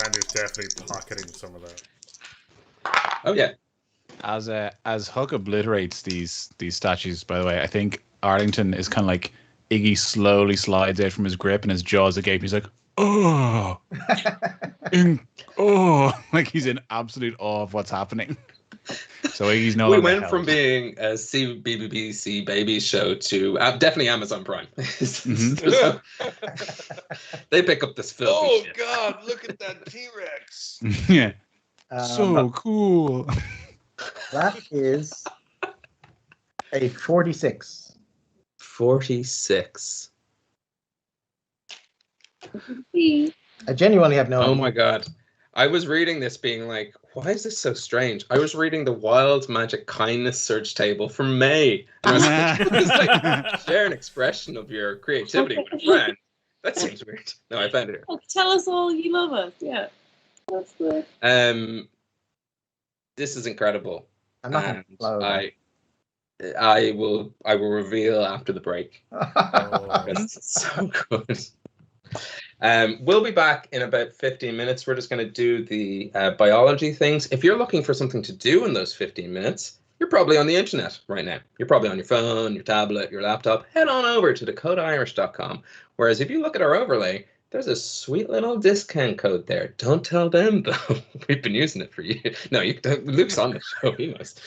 Randy's definitely pocketing some of that. Oh yeah. As Huck obliterates these statues, by the way, I think Arlington is kind of like Iggy slowly slides out from his grip and his jaws agape. He's like, oh, like he's in absolute awe of what's happening. So Iggy's no. We went from being a CBBC baby show to definitely Amazon Prime. They pick up this film. Oh God! Look at that T-Rex. Yeah. So cool. That is a 46. 46. I genuinely have no idea. Oh my God. I was reading this being like, why is this so strange? I was reading the Wild Magic Kindness search table for May. And I was like, share an expression of your creativity with a friend. That seems weird. No, I found it here. Well, tell us all you love us. Yeah. That's good. This is incredible. I'm not gonna blow it. I will reveal after the break. It's so good. We'll be back in about 15 minutes. We're just going to do the biology things. If you're looking for something to do in those 15 minutes, you're probably on the internet right now. You're probably on your phone, your tablet, your laptop. Head on over to dakotairish.com. Whereas if you look at our overlay, there's a sweet little discount code there. Don't tell them, though. We've been using it for years. No, Luke's on the show. He must.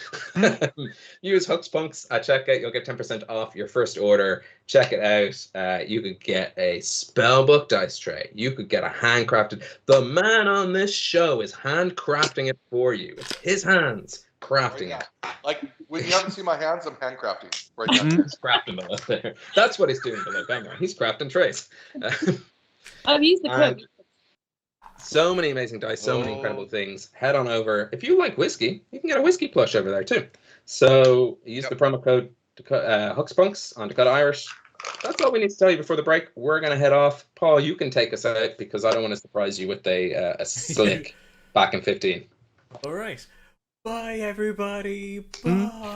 Use Hucks Punks at checkout. You'll get 10% off your first order. Check it out. You could get a spellbook dice tray. You could get a handcrafted. The man on this show is handcrafting it for you. It's his hands crafting it. Like, when you haven't seen my hands, I'm handcrafting right now. He's crafting below there. That's what he's doing below camera. He's crafting trays. I've used the cook. So many amazing dice, so many incredible things. Head on over. If you like whiskey, you can get a whiskey plush over there too. So use the promo code Hucks Punks on Dakota Irish. That's all we need to tell you before the break. We're going to head off. Paul, you can take us out because I don't want to surprise you with a slick back in 15. All right. Bye, everybody. Bye.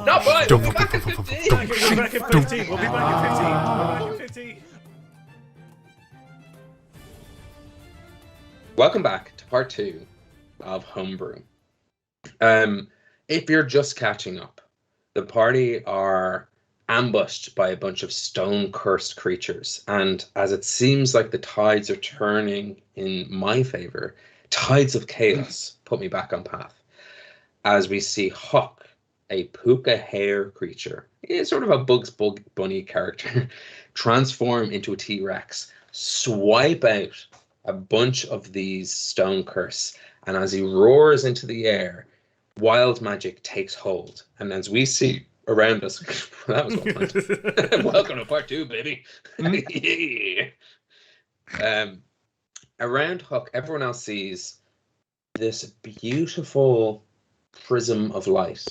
No, bye. We'll be back in 15. We'll be back in 15. We'll be back in 15. Welcome back to part 2 of Homebrew. If you're just catching up, the party are ambushed by a bunch of stone-cursed creatures, and as it seems like the tides are turning in my favor, tides of chaos put me back on path. As we see Huck, a puka hair creature, he's sort of a Bugs Bunny character, transform into a T-Rex, swipe out a bunch of these stone curse, and as he roars into the air, wild magic takes hold. And as we see around us, that was well planned. Welcome to part 2, baby. Around Huck, everyone else sees this beautiful prism of light,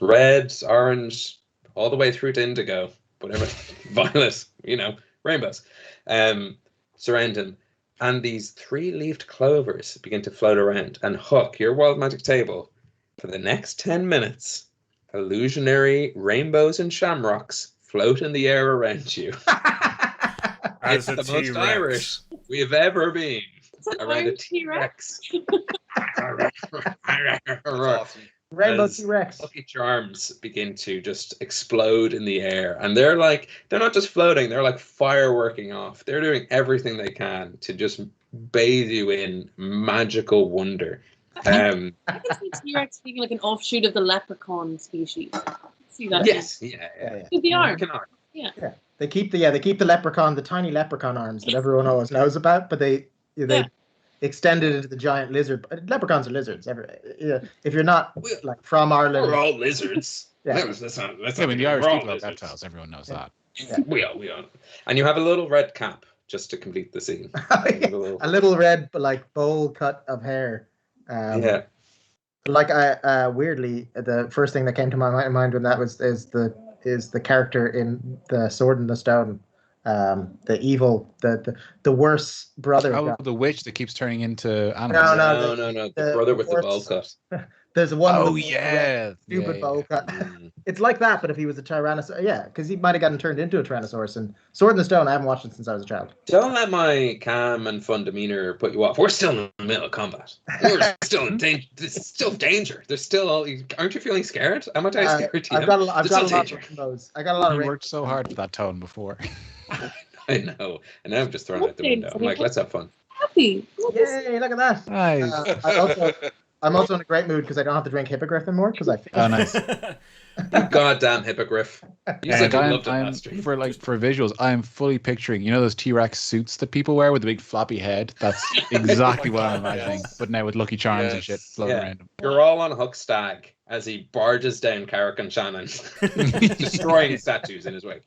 red, orange, all the way through to indigo, whatever, violet, rainbows, surround him. And these 3-leaved clovers begin to float around. And Huck, your wild magic table, for the next 10 minutes, illusionary rainbows and shamrocks float in the air around you. It's the most Irish we have ever been. Around a T-Rex. That's awesome. Rainbow as T-Rex. Lucky Charms begin to just explode in the air, and they're not just floating, they're like fireworking off. They're doing everything they can to just bathe you in magical wonder. I can see T-Rex being like an offshoot of the leprechaun species. See that? Yes, yeah. With the arm. Yeah. They keep the leprechaun, the tiny leprechaun arms that everyone always knows about, but they extended into the giant lizard. Leprechauns are lizards. If you're not like from Ireland, We're all lizards. Yeah. Let's not when the Irish people have reptiles, everyone knows that. Yeah. We are. And you have a little red cap just to complete the scene. A little red, but like bowl cut of hair. Like weirdly, the first thing that came to my mind when that is the character in the Sword in the Stone, the evil, the worst brother. Oh, the witch that keeps turning into animals. No. The brother with the bowl cut. There's one. Oh yeah, stupid bowl cut. It's like that, but if he was a Tyrannosaurus, because he might have gotten turned into a Tyrannosaurus. And Sword in the Stone, I haven't watched it since I was a child. Don't let my calm and fun demeanor put you off. We're still in the middle of combat. We're still in danger. There's still danger. There's still. Aren't you feeling scared? Am I scared to you? I've got a lot of those. I got a lot of. You worked so hard for that tone before. I know, and now I'm just throwing it out the window. I'm like, let's have fun. Happy. Yay! Look at that. Nice. I'm also in a great mood because I don't have to drink Hippogriff anymore. Because nice. You goddamn Hippogriff. You said you loved it last week. For visuals, I'm fully picturing, those T-Rex suits that people wear with the big floppy head. That's exactly what I'm imagining. But now with Lucky Charms and shit floating around him. You're all on Huck's stag as he barges down Carrick and Shannon, destroying statues in his wake.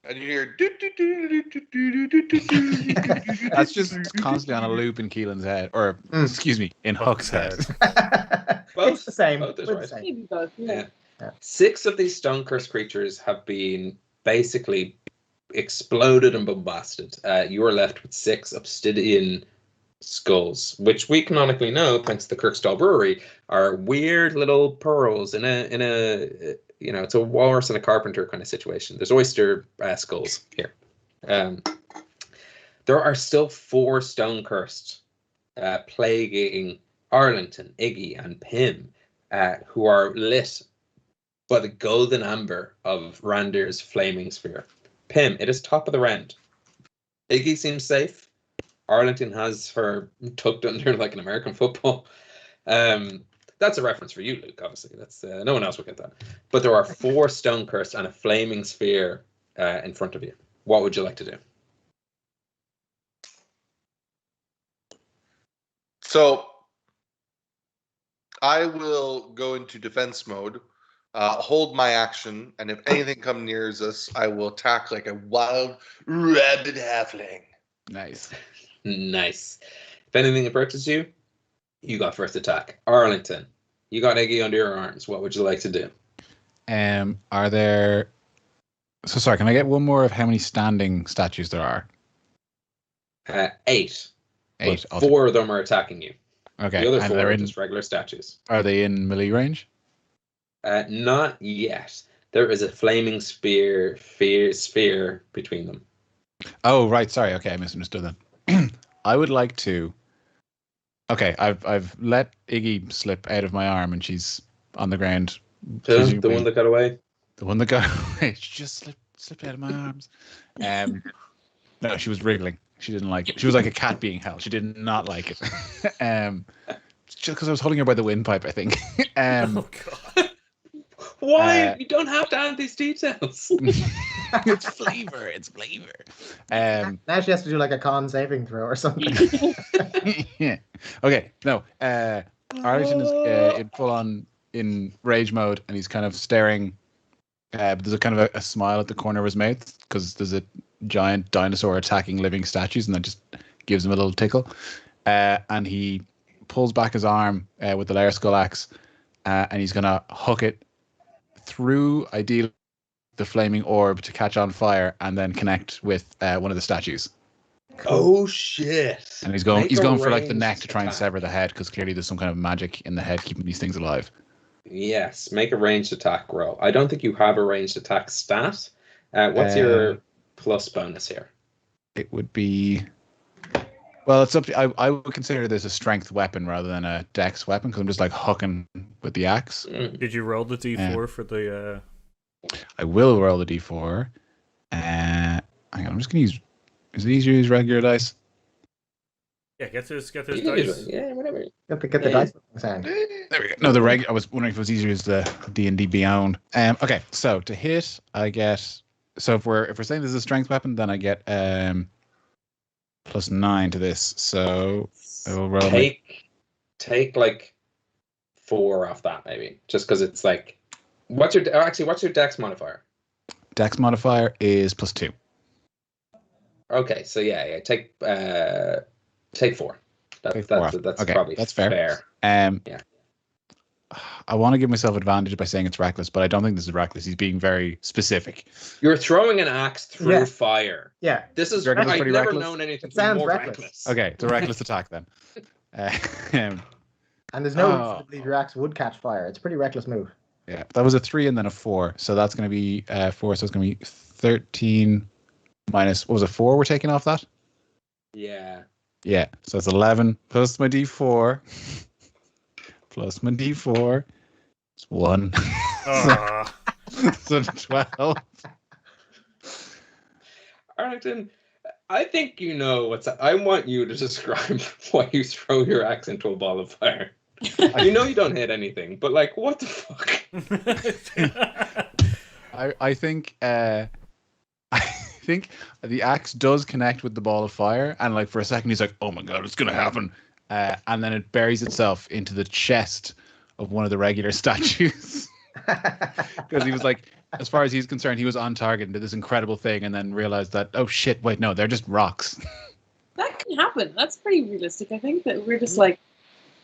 And you hear that's just constantly on a loop in Keelan's head, or excuse me, in Huck's head. Both it's the same. Both is right. Maybe both. Yeah. 6 of these stone cursed creatures have been basically exploded and bombasted. You are left with 6 obsidian skulls, which we canonically know, thanks to the Kirkstall Brewery, are weird little pearls in a it's a walrus and a carpenter kind of situation. There's oyster skulls here. There are still 4 stone cursed plaguing Arlington, Iggy, and Pym, who are lit by the golden amber of Randir's flaming sphere. Pym, it is top of the round. Iggy seems safe. Arlington has her tucked under like an American football. That's a reference for you, Luke, obviously. That's no one else will get that. But there are 4 stone cursed and a flaming sphere in front of you. What would you like to do? So I will go into defense mode, hold my action, and if anything comes near us, I will attack like a wild rabid halfling. Nice. Nice. If anything approaches you, you got first attack. Arlington, you got Iggy under your arms. What would you like to do? Are there... So sorry, can I get one more of how many standing statues there are? 8. 8. 4 of them are attacking you. Okay. The other 4 are just regular statues. Are they in melee range? Not yet. There is a flaming sphere between them. Oh, right. Sorry. Okay, I misunderstood then. I would like to... Okay, I've let Iggy slip out of my arm and she's on the ground. The one that got away? The one that got away. She just slipped out of my arms. No, she was wriggling. She didn't like it. She was like a cat being held. She did not like it. Just because I was holding her by the windpipe, I think. Oh, God. Why? You don't have to add these details. It's flavor. It's flavor. Now she has to do like a con saving throw or something. Yeah. Okay. No. Arlington is in full on in rage mode, and he's kind of staring. But there's a kind of a smile at the corner of his mouth because there's a giant dinosaur attacking living statues, and that just gives him a little tickle. And he pulls back his arm with the layer skull axe, and he's gonna hook it through, ideally, the flaming orb to catch on fire and then connect with one of the statues. Oh shit! And he's going for like the neck to try and sever the head because clearly there's some kind of magic in the head keeping these things alive. Yes, make a ranged attack roll. I don't think you have a ranged attack stat. What's your plus bonus here? It would be Well, it's up to I would consider this a strength weapon rather than a dex weapon because I'm just like hucking with the axe. Did you roll the d4 for the? I will roll the d4. Hang on, I'm just gonna use. Is it easier to use regular dice? Yeah, get those You dice. can use it. Yeah, whatever. Get the dice sound. There we go. No, the regular. I was wondering if it was easier to use the D&D Beyond. Okay, so to hit, I get. So if we're saying this is a strength weapon, then I get +9 to this. So I will roll. Take like 4 off that maybe, just because it's like. What's your dex modifier? Dex modifier is +2. Okay, so yeah, take 4. Take 4 That's okay, probably that's fair. Yeah. I want to give myself advantage by saying it's reckless, but I don't think this is reckless. He's being very specific. You're throwing an axe through fire. Yeah. This is I've never reckless? known anything Sounds more reckless. Okay, it's a reckless attack then. And there's no reason to believe your axe would catch fire. It's a pretty reckless move. Yeah, that was a 3 and then a 4. So that's going to be 4. So it's going to be 13 minus, what was it, 4 we're taking off that? Yeah. Yeah, so it's 11 plus my d4. Plus my d4. It's 1. So 12. Arlington, I think you know what's. I want you to describe why you throw your axe into a ball of fire. You know you don't hit anything, but like, what the fuck? I think the axe does connect with the ball of fire, and like for a second he's like, "Oh my god, it's gonna happen," and then it buries itself into the chest of one of the regular statues. Because he was like, as far as he's concerned, he was on target and did this incredible thing, and then realized that, oh shit, wait, no, they're just rocks. That can happen. That's pretty realistic. I think that we're just like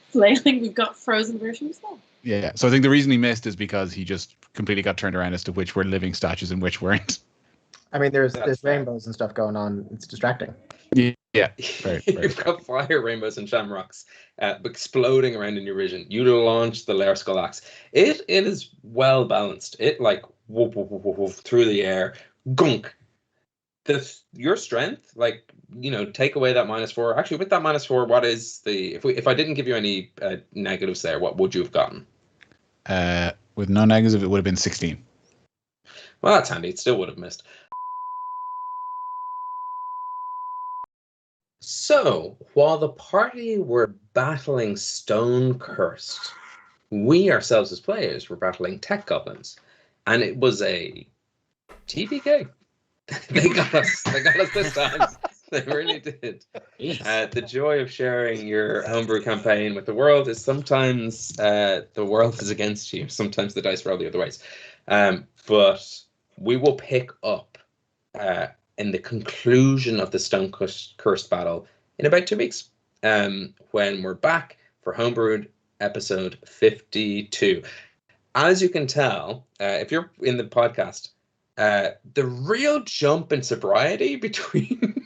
flailing. We've got frozen versions of that. Yeah. So I think the reason he missed is because he just completely got turned around as to which were living statues and which weren't. I mean, there's rainbows and stuff going on. It's distracting. Yeah. Very You've got fire, rainbows, and shamrocks exploding around in your vision. You launch the Lair Skull Axe. It is well balanced. It like whoop, whoop, whoop, whoop, whoop, through the air. Gunk. Your strength, like, you know, take away that -4. Actually, with that -4, what is the if I didn't give you any negatives there, what would you have gotten? With no negatives, it would have been 16. Well, that's handy. It still would have missed. So, while the party were battling Stone Cursed, we ourselves as players were battling tech goblins, and it was a TPK. They got us this time. They really did. The joy of sharing your homebrew campaign with the world is sometimes the world is against you. Sometimes the dice roll the other ways. But we will pick up in the conclusion of the Stone Cursed battle in about 2 weeks, when we're back for Homebrewed episode 52. As you can tell, if you're in the podcast, the real jump in sobriety between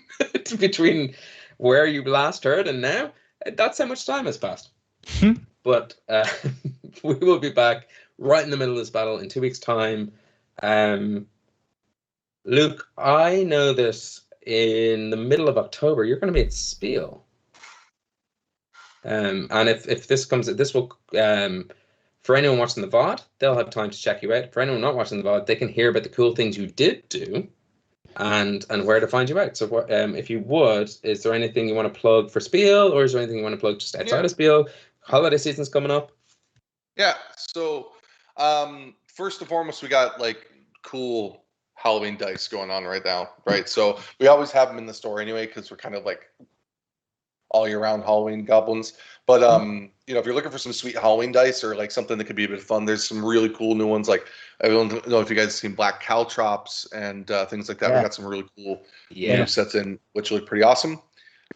where you last heard and now, that's how much time has passed. But we will be back right in the middle of this battle in 2 weeks' time. Luke, I know this in the middle of October, you're going to be at Spiel. And if this comes, this will, for anyone watching the VOD, they'll have time to check you out. For anyone not watching the VOD, they can hear about the cool things you did do and where to find you out. So what, if you would, is there anything you want to plug for Spiel, or is there anything you want to plug just outside of Spiel? Holiday season's coming up. Yeah, so first and foremost, we got like cool Halloween dice going on right now, right? So we always have them in the store anyway, because we're kind of like all year round Halloween goblins. But you know, if you're looking for some sweet Halloween dice or like something that could be a bit of fun, there's some really cool new ones. Like, I don't know if you guys have seen Black Caltrops and things like that. We got some really cool new sets in, which look pretty awesome.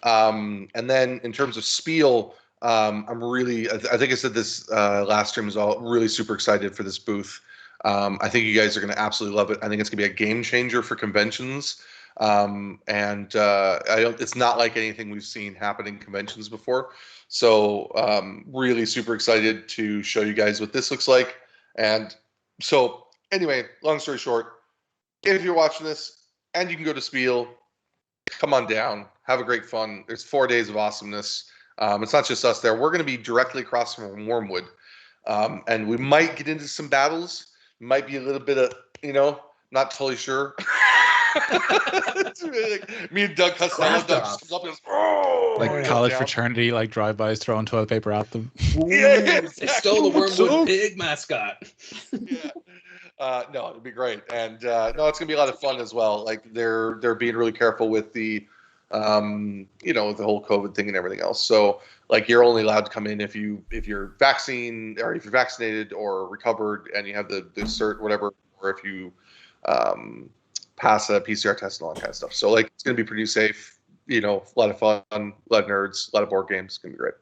And then in terms of Spiel, I'm really, I think I said this last stream as well, really super excited for this booth. I think you guys are going to absolutely love it. I think it's going to be a game changer for conventions. It's not like anything we've seen happen in conventions before. So really super excited to show you guys what this looks like. And so anyway, long story short, if you're watching this and you can go to Spiel, come on down, have a great fun. There's 4 days of awesomeness. It's not just us there. We're going to be directly across from Wormwood, and we might get into some battles. Might be a little bit of, not totally sure. It's really like, me and Doug Costello just comes up and goes, oh, like college fraternity, like drive-bys throwing toilet paper at them. Yeah, exactly. They stole the Wormwood Pig mascot. Yeah. No, it'd be great, and no, it's gonna be a lot of fun as well. Like they're being really careful with the, the whole COVID thing and everything else. So like you're only allowed to come in if you're vaccinated or recovered and you have the cert, whatever, or if you pass a PCR test and all that kind of stuff. So like it's gonna be pretty safe. A lot of fun, a lot of nerds, a lot of board games. It's gonna be great.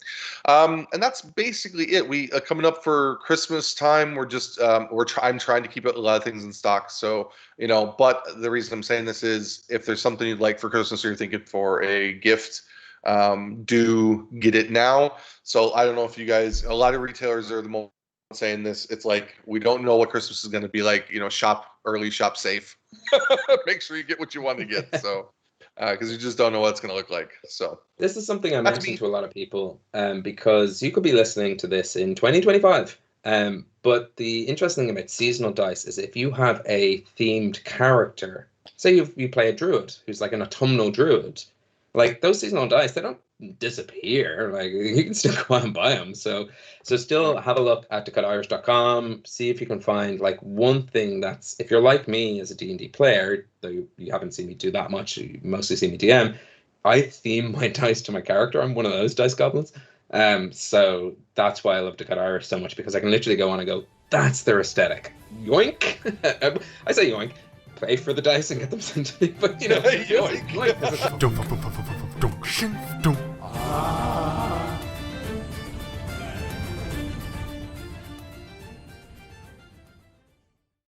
And that's basically it. We coming up for Christmas time. We're just I'm trying to keep a lot of things in stock. So but the reason I'm saying this is if there's something you'd like for Christmas or you're thinking for a gift, do get it now. So I don't know if you guys. A lot of retailers are the most saying this. It's like we don't know what Christmas is going to be like. Shop early, shop safe. Make sure you get what you want to get. So. Because you just don't know what it's going to look like. So this is something I mentioned to a lot of people, because you could be listening to this in 2025. But the interesting thing about seasonal dice is if you have a themed character, say you play a druid who's like an autumnal druid, like those seasonal dice, they don't disappear. Like you can still go out and buy them. So still have a look at dakotairish.com. See if you can find like one thing that's, if you're like me as a D&D player, though you haven't seen me do that much, you mostly see me DM, I theme my dice to my character. I'm one of those dice goblins. So that's why I love Dakota Irish so much, because I can literally go on and go, that's their aesthetic. Yoink. I say yoink. Pay for the dice and get them sent to me, but yoink.